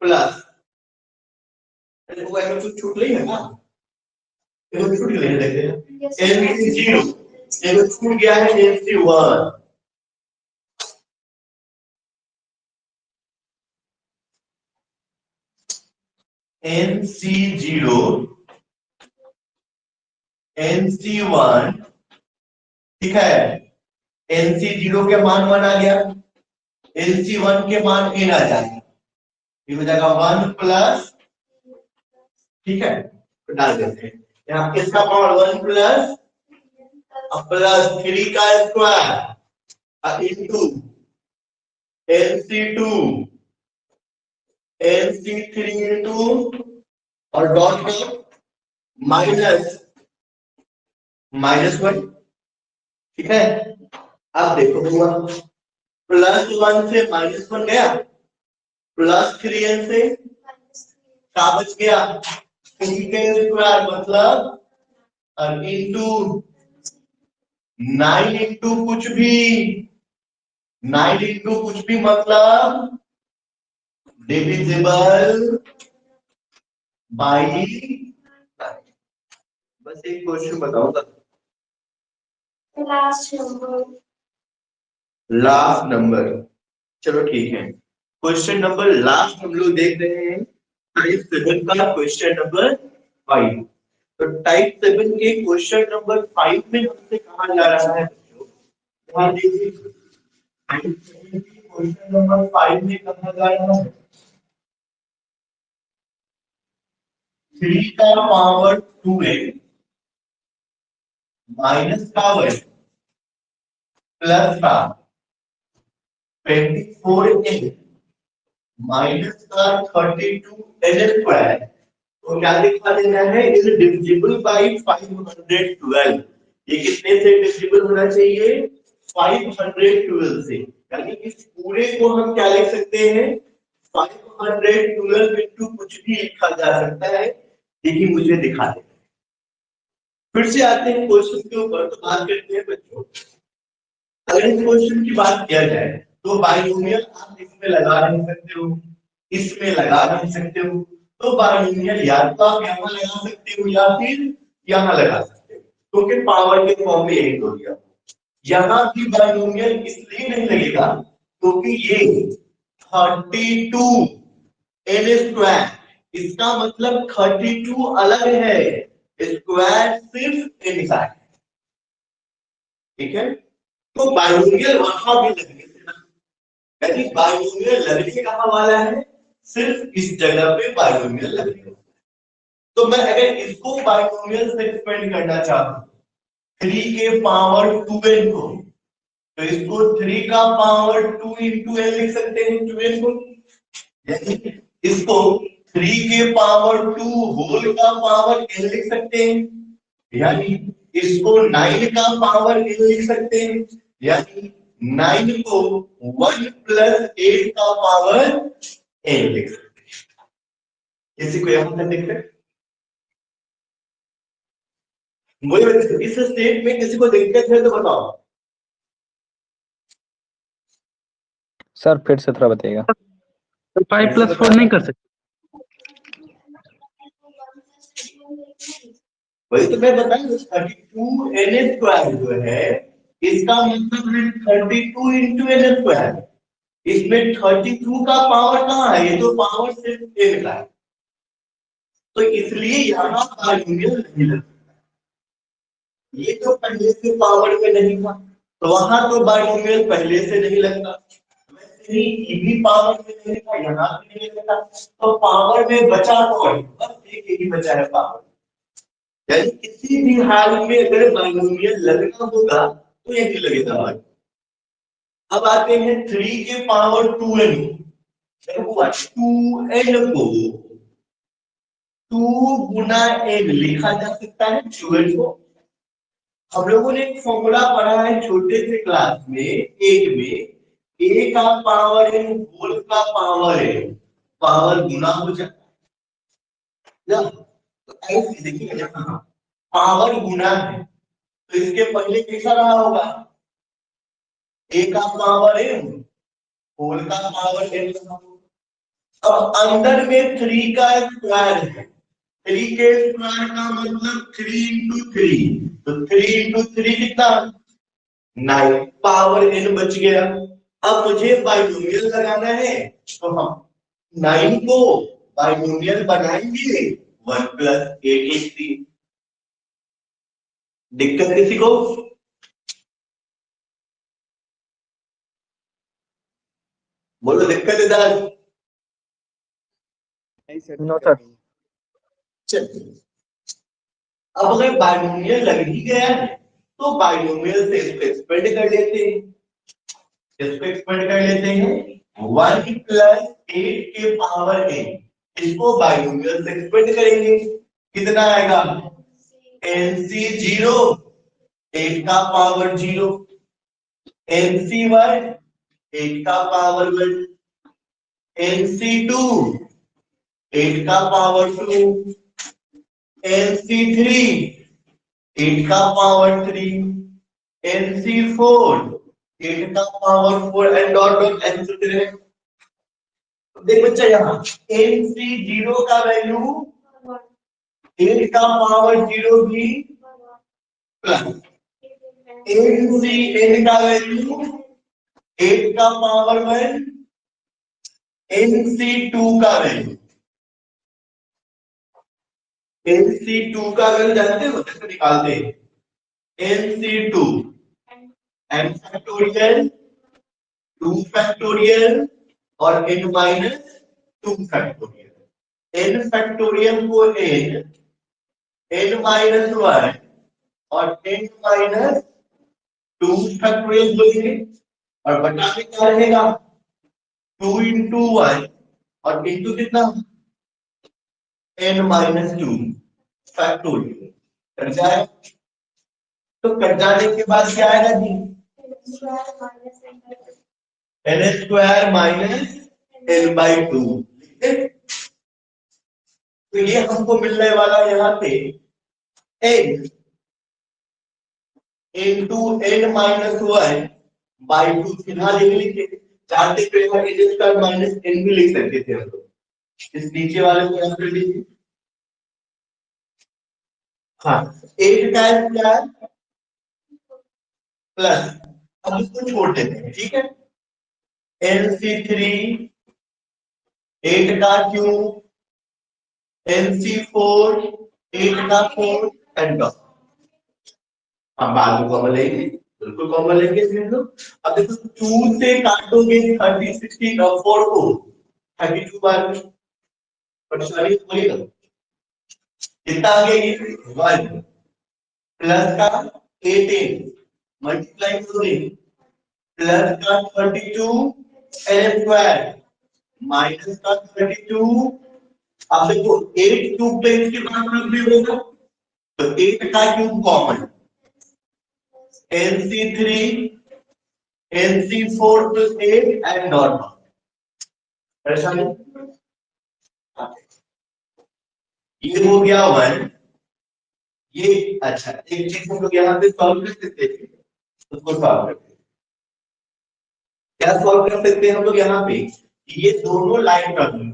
प्लस कुछ छूट रही है ना, छूट गई है, देखते हैं NC0 छूट गया है, NC1 NC0 NC1, ठीक है। NC0 के मान 1 आ गया, NC1 के मान n आ जाएगा, ये हो जाएगा 1 प्लस, ठीक है। तो डाल देते हैं यहाँ किसका पावर 1 प्लस प्लस 3 का square into NC2 NC3 into और डॉट डॉट माइनस -1, ठीक है। अब देखो हुआ +1 से -1 गया, +3n से क्या बच गया, 3 के स्क्वायर मतलब इंटू 9 इंटू कुछ भी, 9 इंटू कुछ भी मतलब डिविजिबल बाई। बस एक क्वेश्चन बताऊंगा, लास्ट नंबर, चलो ठीक है। क्वेश्चन नंबर लास्ट हम लोग देख रहे हैं टाइप 7 का क्वेश्चन नंबर 5। तो टाइप 7 के क्वेश्चन नंबर 5 में हमसे कहा जा रहा है बच्चों, ध्यान दीजिए, टाइप 7 के क्वेश्चन नंबर 5 में कहा जा रहा है 3 का पावर 2n माइनस का 1 प्लस का 24n माइनस का 32n स्क्वायर, तो क्या दिखा देना है, इज डिविजिबल बाय 512। ये कितने से डिविजिबल होना चाहिए, 512 से। यानी इस पूरे को हम क्या लिख सकते हैं, 512 इंटू कुछ भी लिखा जा सकता है, देखिए मुझे दिखा दे। फिर से आते हैं क्वेश्चन के ऊपर, तो बात करते हैं बच्चों। अगर इस क्वेश्चन की बात किया जाए तो बाइनोमियल आप इसमें लगा नहीं सकते हो, इसमें लगा नहीं सकते हो, तो बाइनोमियल या तो आप यहाँ लगा सकते हो या फिर यहाँ लगा सकते हो, क्योंकि पावर के फॉर्म में यही हो गया। यहाँ भी बाइनोमियल इसलिए नहीं लगेगा क्योंकि ये 32n स्क्वायर इसका मतलब 32 अलग है, स्क्वायर सिर्फ इनसाइड। ठीक है, तो बाइनोमियल वहां भी लगने से ना, यानी बाइनोमियल लगने कहां वाला है, सिर्फ इस जगह पे बाइनोमियल लगने वाला है। तो मैं अगर इसको बाइनोमियल से एक्सपेंड करना चाहूं 3 के पावर 2n को, तो इसको 3 का पावर 2 इंटू एन लिख सकते हैं 2n को, यानी इसको 3 के पावर 2 होल का पावर n लिख सकते हैं, यानी इसको 9 का पावर n लिख सकते हैं, यानी 9 को 1 प्लस 8 का पावर n लिख सकते हैं। इसी को यहां से लिख सकते, इस स्टेट में किसी को दिक्कत है तो बताओ। सर फिर से थोड़ा बताइएगा। 5+4 नहीं कर सकते। वही तो मैं बताऊं, 32 n स्क्वायर जो है इसका मतलब है 32 इंटू एन स्क्वायर। इसमें 32 का पावर कहाँ है, ये तो पावर सिर्फ n का है, तो इसलिए यहाँ बाइनोमियल नहीं लगता। ये तो पहले से पावर में नहीं था, तो वहां तो बाइनोमियल पहले से नहीं लगता, वैसे ही ये भी पावर में नहीं था, यहाँ भी नहीं लगता, तो पावर में बचा कौन, बस एक ही बचा है पावर। यानी किसी भी हाल में अगर बाइनोमियल लगना होगा तो यही लगेगा। अब आते हैं 3 के पावर 2n, 2n को 2 गुना n लिखा जा सकता है 2n को। हम लोगों ने एक फॉर्मूला पढ़ा है छोटे से क्लास में, एक में a का पावर n होल का पावर n, पावर गुना हो जाता है। तो ऐसे देखिए यहाँ पावर गुना है, तो इसके पहले कैसा रहा होगा, a का पावर n होल का पावर n। अब अंदर में 3 का स्क्वायर है, 3 के स्क्वायर का मतलब 3 इंटू 3, तो 3 इंटू 3 कितना, 9, पावर n बच गया। अब मुझे बाइनोमियल लगाना है, तो हम 9 को बाइनोमियल बनाएंगे 1 प्लस 8 दिक्कत किसी को, बोलो दिक्कत इधर। No sir. चलिए, अब अगर बाइनोमियल लग ही गया है तो बाइनोमियल से इसको एक्सपेंड कर लेते हैं, इसको एक्सपेंड कर लेते हैं 1 प्लस 8 के पावर n, इसको बाइनोमियल से एक्सपेंड करेंगे, कितना आएगा, nc 0 8 का पावर 0, nc 1 8 का पावर 1, nc 2 8 का पावर 2, nc 3 8 का पावर 3, nc 4 8 का power 4 and dot dot nc 3। देख बच्चा यहाँ nc 0 का वैल्यू 8 का पावर 0 भी प्लस nc n का वैल्यू 8 का पावर 1, nc 2 का वैल्यू, nc 2 का वैल्यू जानते हो कैसे निकालते हैं, nc 2 n फैक्टोरियल 2 फैक्टोरियल और n minus 2 factorial. n factorial को n माइनस 1 और n माइनस 2 फैक्टोरियल बोलेंगे, और बटाने क्या रहेगा 2 इंटू 1 और इंटू कितना n माइनस 2 फैक्टोरियल, कट जाए, तो कट जाने के बाद क्या आएगा जी, n square minus n by 2, तो ये हमको मिलने वाला यहाँ पे n into n minus 1 by 2, सीधा लिख लीजिए, चाहते तो यहाँ n स्क्वायर माइनस n भी लिख सकते थे हम लोग, इस नीचे वाले को यहाँ कर लीजिए। हाँ 8 का स्क्वायर प्लस, अब इसको छोड़ देते हैं, ठीक है, nc 3 8 का क्यूब NC4 8 का 4 एंड डॉट। अब बाद में कॉमन लेंगे, बिल्कुल कॉमन लेंगे इसमें तो। अब देखो 2 से काटोगे 30 60 और 4 को 32 बार में परेशानी थोड़ी ना। कितना आ गया ये 1 प्लस का 18 मल्टीप्लाई करोगे प्लस का 32 एल स्क्वायर माइनस का 32। अब देखो 8 क्यूब पे इसके बाद रख भी होगा तो 8 का cube common NC3 NC4 plus 8 and dot परेशानी। ये हो गया 1। ये अच्छा एक चीज हम लोग यहाँ पे सॉल्व कर सकते थे, उसको सॉल्व करते हैं। क्या सॉल्व कर सकते हैं हम लोग यहाँ पे कि ये दोनों लाइन रख लो,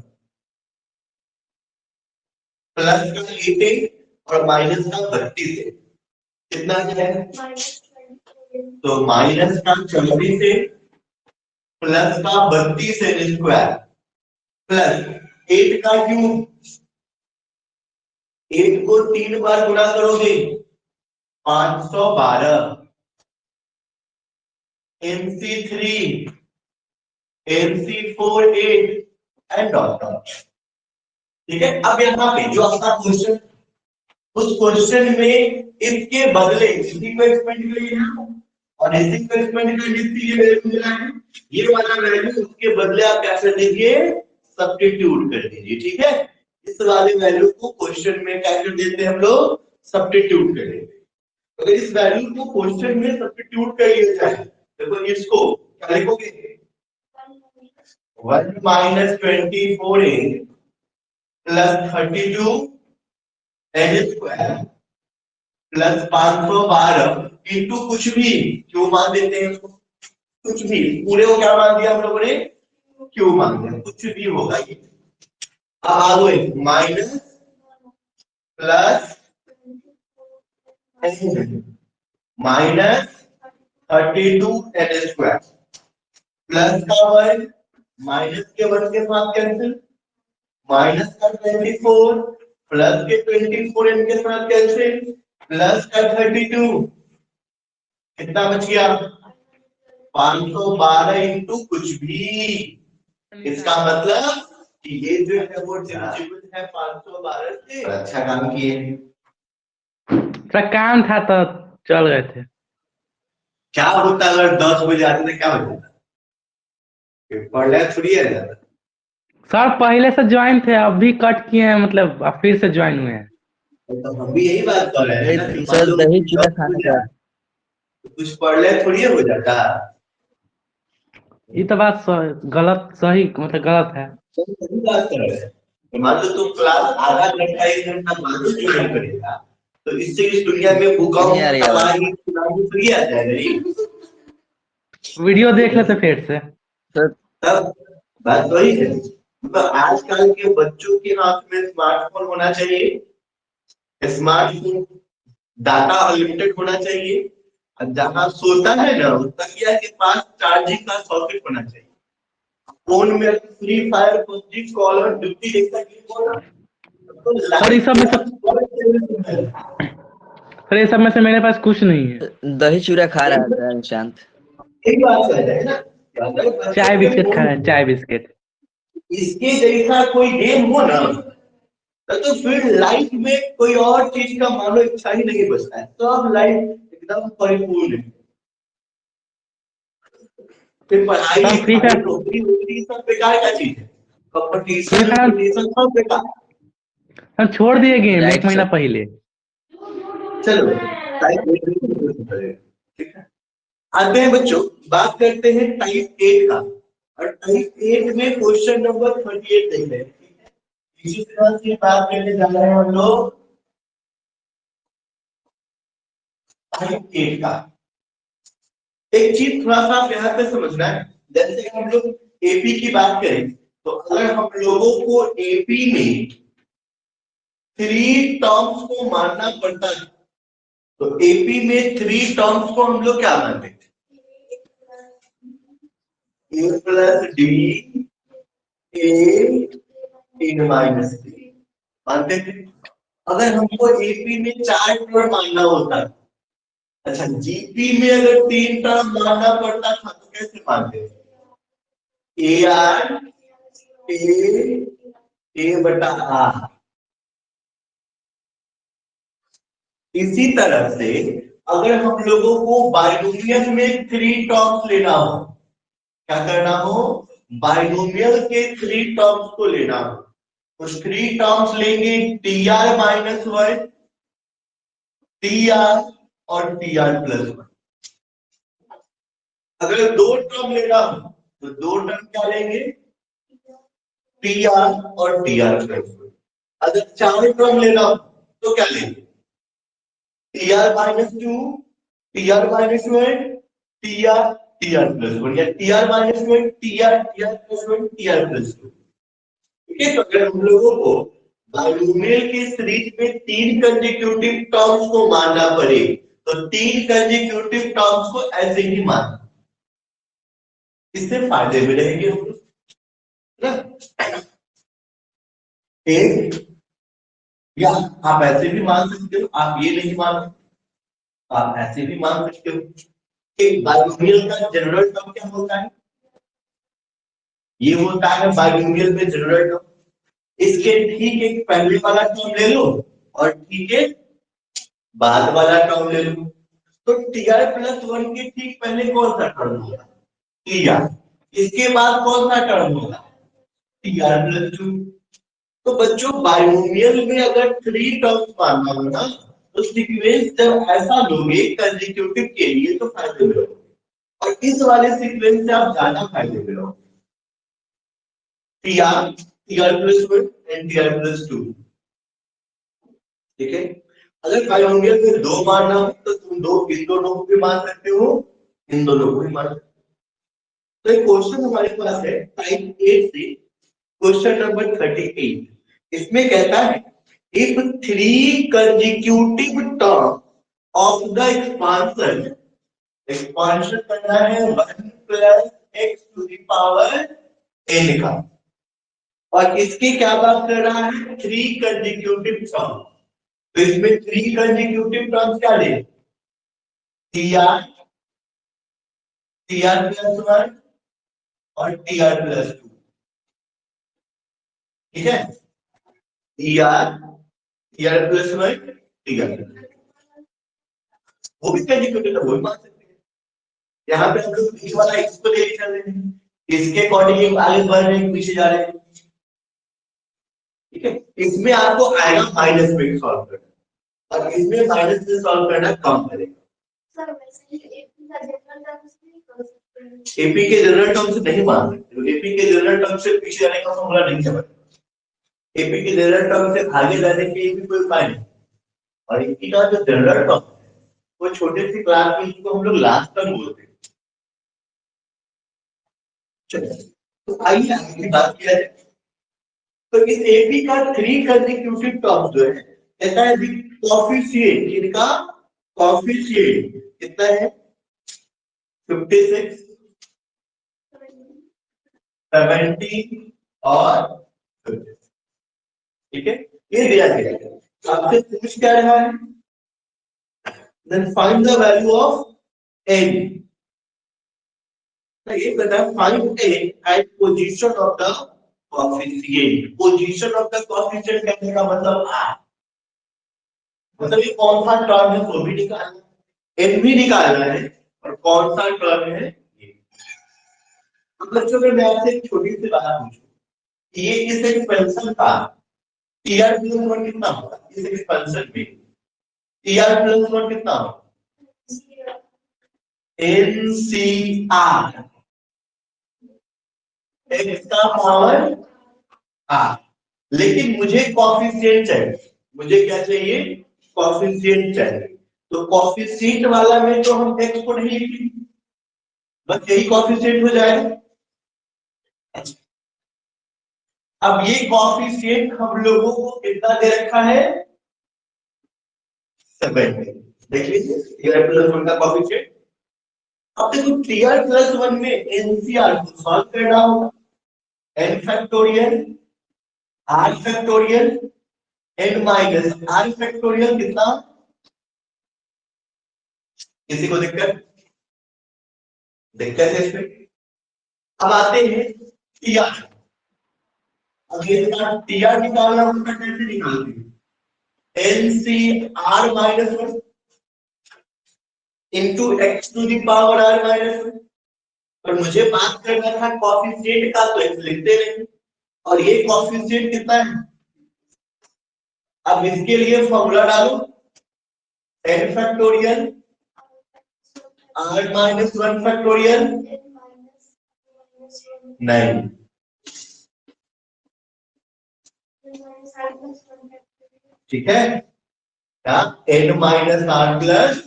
प्लस का 18 और माइनस का 32 है कितना है तो माइनस का 24 है प्लस का 32 है स्क्वायर प्लस 8 का क्यूब। 8 को 3 बार गुणा करोगे 512 NC3 NC4 8 and dot dot. ठीक है। अब यहाँ पे जो आपका क्वेश्चन, उस क्वेश्चन में इसके बदले इसी को एक्सपेंड कर लिया और इसी को एक्सपेंड कर ये वैल्यू मिला है, ये वाला वैल्यू उसके बदले आप क्या कर दीजिए सब्स्टिट्यूट कर दीजिए। ठीक है। इस वाले वैल्यू को क्वेश्चन में क्या कर देते हैं हम लोग सब्स्टिट्यूट कर देते हैं। अगर इस वैल्यू को क्वेश्चन में सब्स्टिट्यूट कर लिया जाए देखो इसको क्या लिखोगे 1 minus 24a plus 32 L square plus 512 into कुछ भी क्यों मान देते हैं उसको, कुछ भी पूरे को क्या मान दिया हम लोगों ने क्यों मान दिया, कुछ भी होगा ये। अब आगे minus plus minus 32 L square plus का 1 माइनस के 1 के साथ कैंसिल माइनस का 24 प्लस के 24 इनके साथ कैंसिल प्लस का 32 कितना बच गया 512 इंटू कुछ भी। इसका मतलब कि ये जो है वो डिविजिबल है 512 से। अच्छा काम किए, काम था तो चल गए थे। क्या होता अगर 10 बजे आते थे क्या होता पढ़ लिया थोड़ी है ज्यादा। सर पहले से ज्वाइन थे, अब भी कट किए हैं, मतलब अब फिर से ज्वाइन हुए हैं। तो हम भी यही बात कर रहे हैं ना कि सर दही चूड़ा खाने का तो कुछ पढ़ ले थोड़ी हो जाता। ये तो बात गलत सही मतलब गलत है। सही बात कर रहे हैं। मान लो तुम क्लास आधा घंटा 1 घंटा बाद ज्वाइन करेगा तो इससे इस दुनिया में भूकंप तबाही सुनामी फ्री आ जाएगा। वीडियो देख लेते फिर से। तब बात वही है। तो आजकल के बच्चों के हाथ में स्मार्टफोन होना चाहिए, स्मार्टफोन डाटा अनलिमिटेड होना चाहिए और जहां सोता है ना तकिया के पास चार्जिंग का सॉकेट होना चाहिए। फोन में free fire PUBG call of duty जैसा गेम हो ना तो सर ये सब में से मेरे पास कुछ नहीं है। दही चूड़ा खा रहा था निशांत। एक बात है ना चाय बिस्किट खा रहे हैं, चाय बिस्किट। इसके जैसा कोई गेम हो ना तो फिर लाइफ में कोई और चीज का मानो इच्छा ही नहीं बचता है, तो अब लाइफ एकदम परिपूर्ण है। फिर पढ़ाई नौकरी वोकरी सब बेकार का चीज है, कंपटीशन सब बेकार। हम छोड़ दिए गेम 1 महीना पहले। चलो ठीक है। आते हैं बच्चों बात करते हैं टाइप 8 का और टाइप 8 में क्वेश्चन नंबर 38 देखते हैं। इसी तरह से बात करने जा रहे हैं हम लोग टाइप 8 का। एक चीज थोड़ा सा आप यहाँ पे समझना है, जैसे हम लोग एपी की बात करें तो अगर हम लोगों को एपी में 3 टर्म्स को मानना पड़ता है तो एपी में 3 टर्म्स को हम लोग क्या मानते हैं ए प्लस डी ए इन माइनस डी। मानते थे। अगर हमको एपी में 4 टर्म मानना होता, अच्छा जीपी में अगर 3 टर्म मानना पड़ता था तो कैसे मानते थे? ए आर ए बटा आर। इसी तरह से अगर हम लोगों को बाइनोमियल में 3 टर्म्स लेना हो, क्या करना हो? बाइनोमियल के 3 टर्म्स को लेना हो, तो 3 टर्म्स लेंगे T R minus 1, T R और टी आर प्लस 1। अगर 2 टर्म लेना हो तो 2 टर्म क्या लेंगे? टी आर और टी आर प्लस 1। अगर 4 टर्म लेना हो तो क्या लेंगे? T R minus 2, T R minus 1, T R plus 1, या T R minus 1, T R plus 1, T R plus 2। ठीक है, तो अगर हम लोगों को बाइनोमियल की सीरीज में 3 कंसेक्यूटिव टर्म्स को मानना पड़े तो 3 कंसेक्यूटिव टर्म्स को ऐसे ही मानना, इससे फायदे भी रहेंगे हम लोग ना। एक या आप ऐसे भी मान सकते हो, आप ये नहीं मानो, आप ऐसे भी मान सकते हो कि बाइनोमियल का जनरल टर्म क्या होता है? ये होता है बाइनोमियल में जनरल टर्म। इसके ठीक एक पहले वाला टर्म ले लो और ठीक है बाद वाला टर्म ले लो। तो टी आर प्लस 1 के ठीक पहले कौन सा टर्म होगा? T R. इसके बाद कौन सा टर्म होगा? T R plus 2। तो बच्चों बाइनोमियल में अगर 3 टर्म्स मानना हो ना तो सीक्वेंस जब ऐसा लोगे कंसेक्यूटिव के लिए तो फायदे में रहोगे, और इस वाले सीक्वेंस से आप ज्यादा फायदे में रहोगे। T R plus 1 and T R plus 2। ठीक है, अगर बाइनोमियल में 2 मानना हो तो तुम इन दोनों को भी मान सकते हो, इन दोनों को भी मान सकते हो। तो एक क्वेश्चन हमारे पास है टाइप 8 से, क्वेश्चन नंबर 38। इसमें कहता है if 3 consecutive term of the expansion करना है 1 plus x to the power n का, और इसकी क्या बात कर रहा है? 3 consecutive term। तो इसमें 3 consecutive terms क्या ले? टी आर प्लस 1 और टी आर प्लस 2। ठीक है, T R plus 1, T R, वो भी कंसेक्यूटिव है, वो भी मान सकते हैं। यहाँ पे हम लोग बीच वाला x को लेके चल रहे हैं, इसके अकॉर्डिंग आगे बढ़ रहे हैं, पीछे जा रहे हैं। ठीक है, इसमें आपको आएगा माइनस में सॉल्व करना, और इसमें माइनस से सॉल्व करना कम करेगा। एपी के जनरल टर्म से नहीं मान सकते, एपी के जनरल टर्म से पीछे जाने का फॉर्मूला नहीं समझ, एपी के जनरल टर्म से आगे जाने के भी कोई उपाय नहीं। और एपी का जो जनरल टर्म वो छोटे से क्लास में इसको हम लोग लास्ट टर्म बोलते हैं। तो आइए आगे की बात किया जाए। तो इस एपी का 3 कंसेक्यूटिव टर्म्स जो है कहता है कोएफिशिएंट, इनका कोएफिशिएंट कितना है? 56, 70 और 50। ठीक है, ये दिया गया है। आपसे पूछ क्या रहा है? Then find the value of n। तो ये कहता है find n at position of the coefficient। Position of the coefficient कहने का मतलब r, मतलब ये कौन सा टर्म है वो भी निकालना है, n भी निकालना है, और कौन सा टर्म है ये। अब बच्चों में मैं आपसे एक छोटी सी बात पूछूं, ये इस एक्सपेंशन का टीआर प्लस 1 कितना होगा? इस एक्सपेंशन में टीआर प्लस 1 कितना होगा? एनसीआर, एक्स का पावर आर। लेकिन मुझे कोएफिशिएंट चाहिए, मुझे क्या चाहिए? कोएफिशिएंट चाहिए। तो कोएफिशिएंट वाला में तो हम एक्स को नहीं लिखेंगे, बस यही कोएफिशिएंट हो जाएगा। अब ये कोएफिशिएंट हम लोगों को कितना दे रखा है? 7। देख लीजिए टीआर प्लस 1 का कोएफिशिएंट। अब देखो टीआर प्लस 1 में एनसीआर को सॉल्व करना होगा, n factorial, r factorial n minus r factorial कितना, किसी को दिक्कत है इसमें? अब आते हैं टीआर। अब ये टीआर निकालना होता कैसे निकालते हैं, NCr minus 1 into x to the power r minus 1। पर मुझे बात करना था कॉफिशिएंट का, तो x लिखते हैं, और ये कॉफिशिएंट कितना है। अब इसके लिए फॉर्मूला डालो, n factorial r minus 1 factorial, नहीं ठीक है क्या, n minus r plus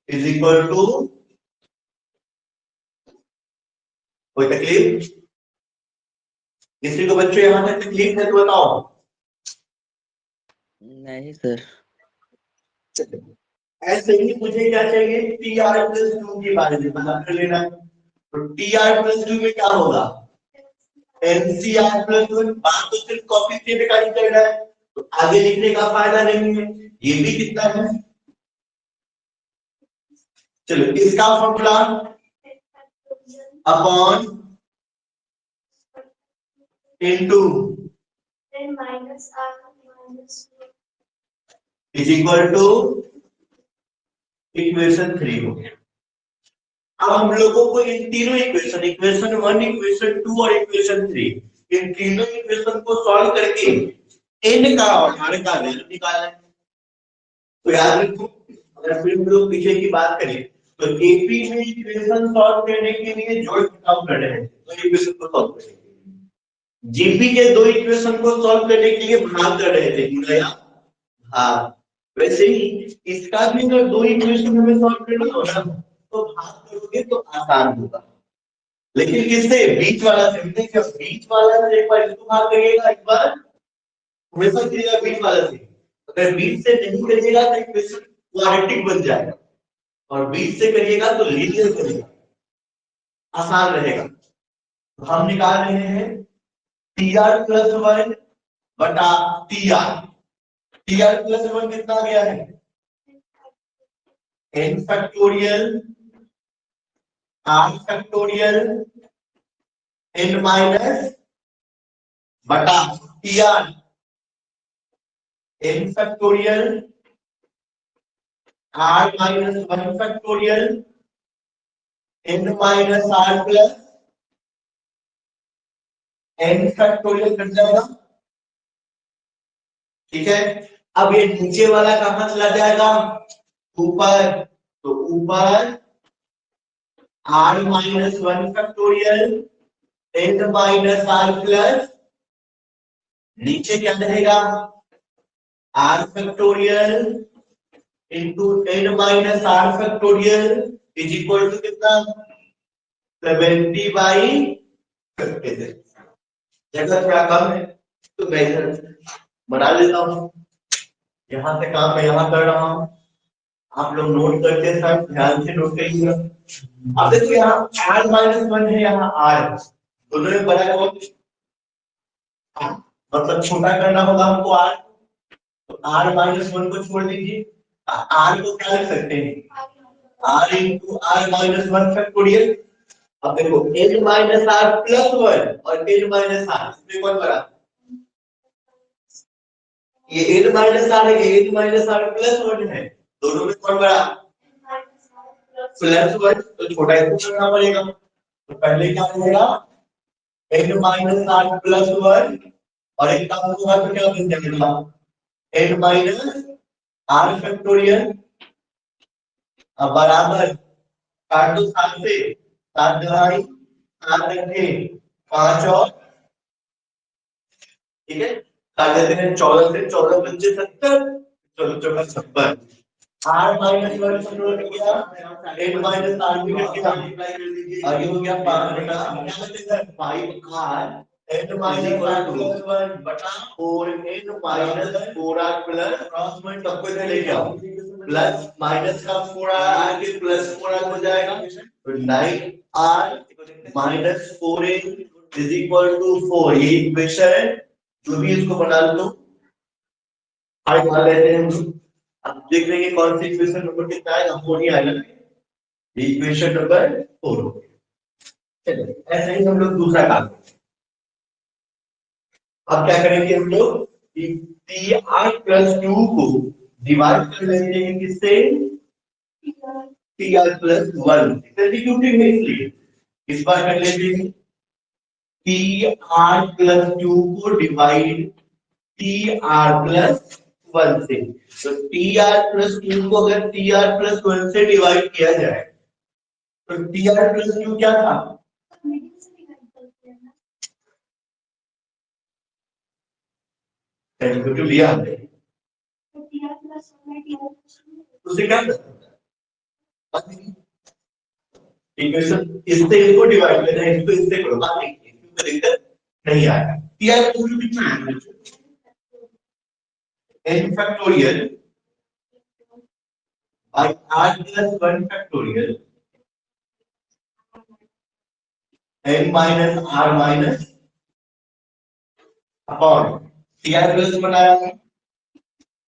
is equal to, कोई तकलीफ किसी को बच्चों यहां तक तकलीफ है तो बताओ। नहीं सर। ऐसे ही मुझे क्या चाहिए, टी आर प्लस 2 के बारे में पता कर लेना। तो टी आर प्लस 2 में क्या होगा, एनसीआर प्लस 1। बात तो सिर्फ कॉफिशिएंट का ही करना है, तो आगे लिखने का फायदा नहीं है। ये भी कितना है, चलो इसका formula upon into is equal to equation 3 हो गया। अब हम लोगों को इन तीनों इक्वेशन, इक्वेशन 1, इक्वेशन 2 और इक्वेशन 3, इन तीनों इक्वेशन को सॉल्व करके n का और r का वैल्यू निकालना है। तो याद रखो, अगर फिर हम लोग पीछे की बात करें तो एपी में इक्वेशन सॉल्व करने के लिए जोड़ घटाव कर रहे हैं, तो इक्वेशन को सॉल्व करेंगे। जीपी के दो इक्वेशन को सॉल्व करने के लिए भाग कर रहे थे, गुणा या भाग। वैसे ही इसका भी अगर दो इक्वेशन हमें सॉल्व करना हो ना, तो भाग करोगे तो आसान होगा, लेकिन किससे, बीच वाला से। देखिए बीच वाला से एक बार इसको भाग करिएगा, एक बार हमेशा करिएगा बीच वाला से। अगर बीच से नहीं करिएगा तो इक्वेशन क्वाड्रेटिक बन जाएगा, और बीच से करिएगा तो लीनियर बनेगा, आसान रहेगा। तो हम निकाल रहे हैं टीआर प्लस 1 बटा टीआर। टीआर प्लस 1 कितना आ गया है, n factorial r factorial n minus बटा टीआर n factorial r minus 1 factorial n minus r plus n factorial cut जाएगा, ठीक है। अब ये नीचे वाला कहां चला जाएगा, ऊपर, तो ऊपर r minus 1 factorial n minus r plus, नीचे क्या रहेगा, r factorial into n minus r factorial is equal to कितना, 70/50। जगह थोड़ा कम है तो मैं इधर बना लेता हूँ, यहाँ से काम मैं यहाँ कर रहा हूँ, आप लोग नोट करते हैं, सब ध्यान से नोट करिएगा। अब देखो यहाँ r माइनस 1 है, यहाँ r, दोनों में बड़ा कौन, मतलब छोटा करना होगा हमको r, तो r माइनस 1 को छोड़ दीजिए, r को क्या लिख सकते हैं, r into r minus 1 factorial. अब देखो n माइनस r प्लस 1 और n माइनस r, इसमें कौन बड़ा, ये n माइनस r है, ये n माइनस r प्लस 1 है, दोनों में कौन बड़ा, प्लस 1, तो छोटा इसको करना पड़ेगा। तो पहले क्या रहेगा, n माइनस r प्लस 1 और एक काम होगा तो क्या बन जाएगा, n माइनस r फैक्टोरियल। अब बराबर काट दो 7 से, 7 दवाई 7 रखे 5 और, ठीक है, काट देते हैं 14 से, 14 बच्चे 70, 14 चौका 56, r माइनस 1 फैक्टोरियल हो गया, n माइनस r भी कट गया, और ये हो गया 5 बटा क्या बचेगा 5r n minus r plus 1 बटा 4n minus 4r plus cross में सबको इधर लेके आओ, प्लस माइनस का 4r आके प्लस 4r हो जाएगा, तो 9r minus 4n is equal to 4। ये इक्वेशन जो भी इसको बना लो, आज मान लेते हैं हम। अब देख रहे हैं कौन सी इक्वेशन नंबर कितना है, हमको नहीं आएगा। इक्वेशन नंबर 4 हो गया। चलिए ऐसे ही हम लोग दूसरा काम करेंगे। अब क्या करेंगे हम लोग, टी आर प्लस 2 को डिवाइड कर लेंगे किससे, टी आर प्लस 1 एग्जीक्यूटिव है इसलिए इस बार कर लेते हैं टी आर प्लस 2 को डिवाइड टी आर प्लस 1 से। तो टी आर प्लस 2 को अगर टी आर प्लस 1 से डिवाइड किया जाए तो टी आर प्लस 2 क्या था, एग्जीक्यूटिव लिया हमने, उसे क्या करना, इक्वेशन इससे इसको डिवाइड करना है, इसको इससे करो, बात नहीं है, इसमें दिक्कत नहीं आएगा। टी आर प्लस 2 कितना है, n factorial by r plus 1 factorial n minus r minus upon r plus बनाया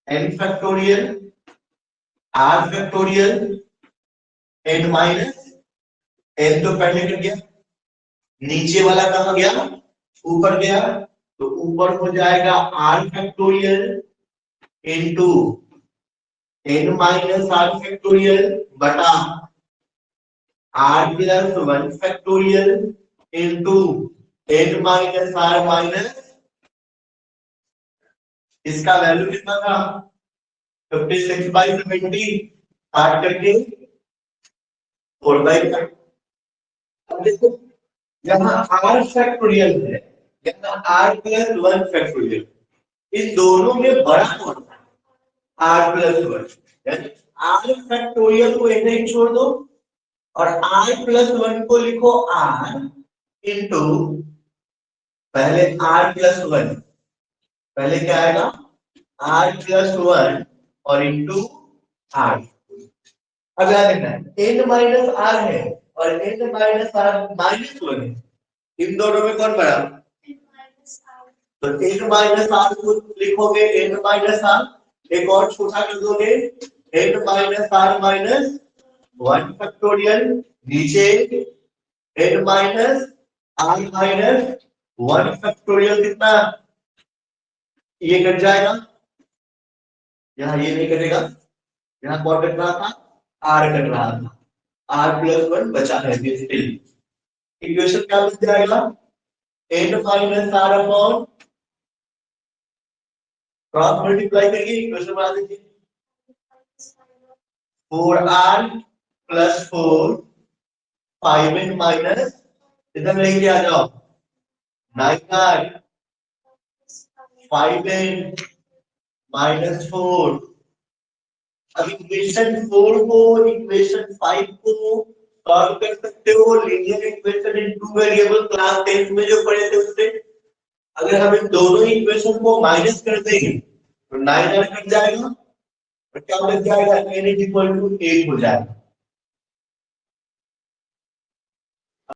n factorial r factorial n minus n तो पहले कर गया, नीचे वाला कहां गया, ऊपर गया, तो ऊपर हो जाएगा r factorial into n minus r factorial बटा r plus 1 factorial into n minus r minus, इसका वैल्यू कितना था 56/70 काट करके 4/5। अब देखो यहाँ r फैक्टोरियल है, यहाँ r plus 1 फैक्टोरियल, इस दोनों में बड़ा कौन सा, r plus 1, यानी r फैक्टोरियल को ऐसे ही छोड़ दो और r plus 1 को लिखो r इंटू पहले r plus 1, पहले क्या आएगा r plus 1 और इंटू r। अब याद रखना n माइनस r है और n माइनस r माइनस 1 है, इन दोनों में कौन बड़ा, तो n माइनस r को लिखोगे n माइनस r, एक और छोटा कर दोगे n minus r minus 1 factorial, नीचे n minus r minus 1 factorial, कितना ये कट जाएगा, यहाँ ये नहीं कटेगा, यहाँ कौन कट रहा था, r कट रहा था, r प्लस 1 बचा है, इक्वेशन क्या बन जाएगा, n minus r upon cross multiply करके इक्वेशन बना दीजिए 4r प्लस 4 5n माइनस, इधर लेके आ जाओ 9r 5n माइनस 4। अब इक्वेशन 4 को इक्वेशन 5 को सॉल्व कर सकते हो linear equation in two variable class 10 में जो पढ़े थे उससे। अगर हम इन दोनों इक्वेशन को माइनस कर देंगे तो 9r कट जाएगा और क्या बच जाएगा, n = 8 हो जाएगा।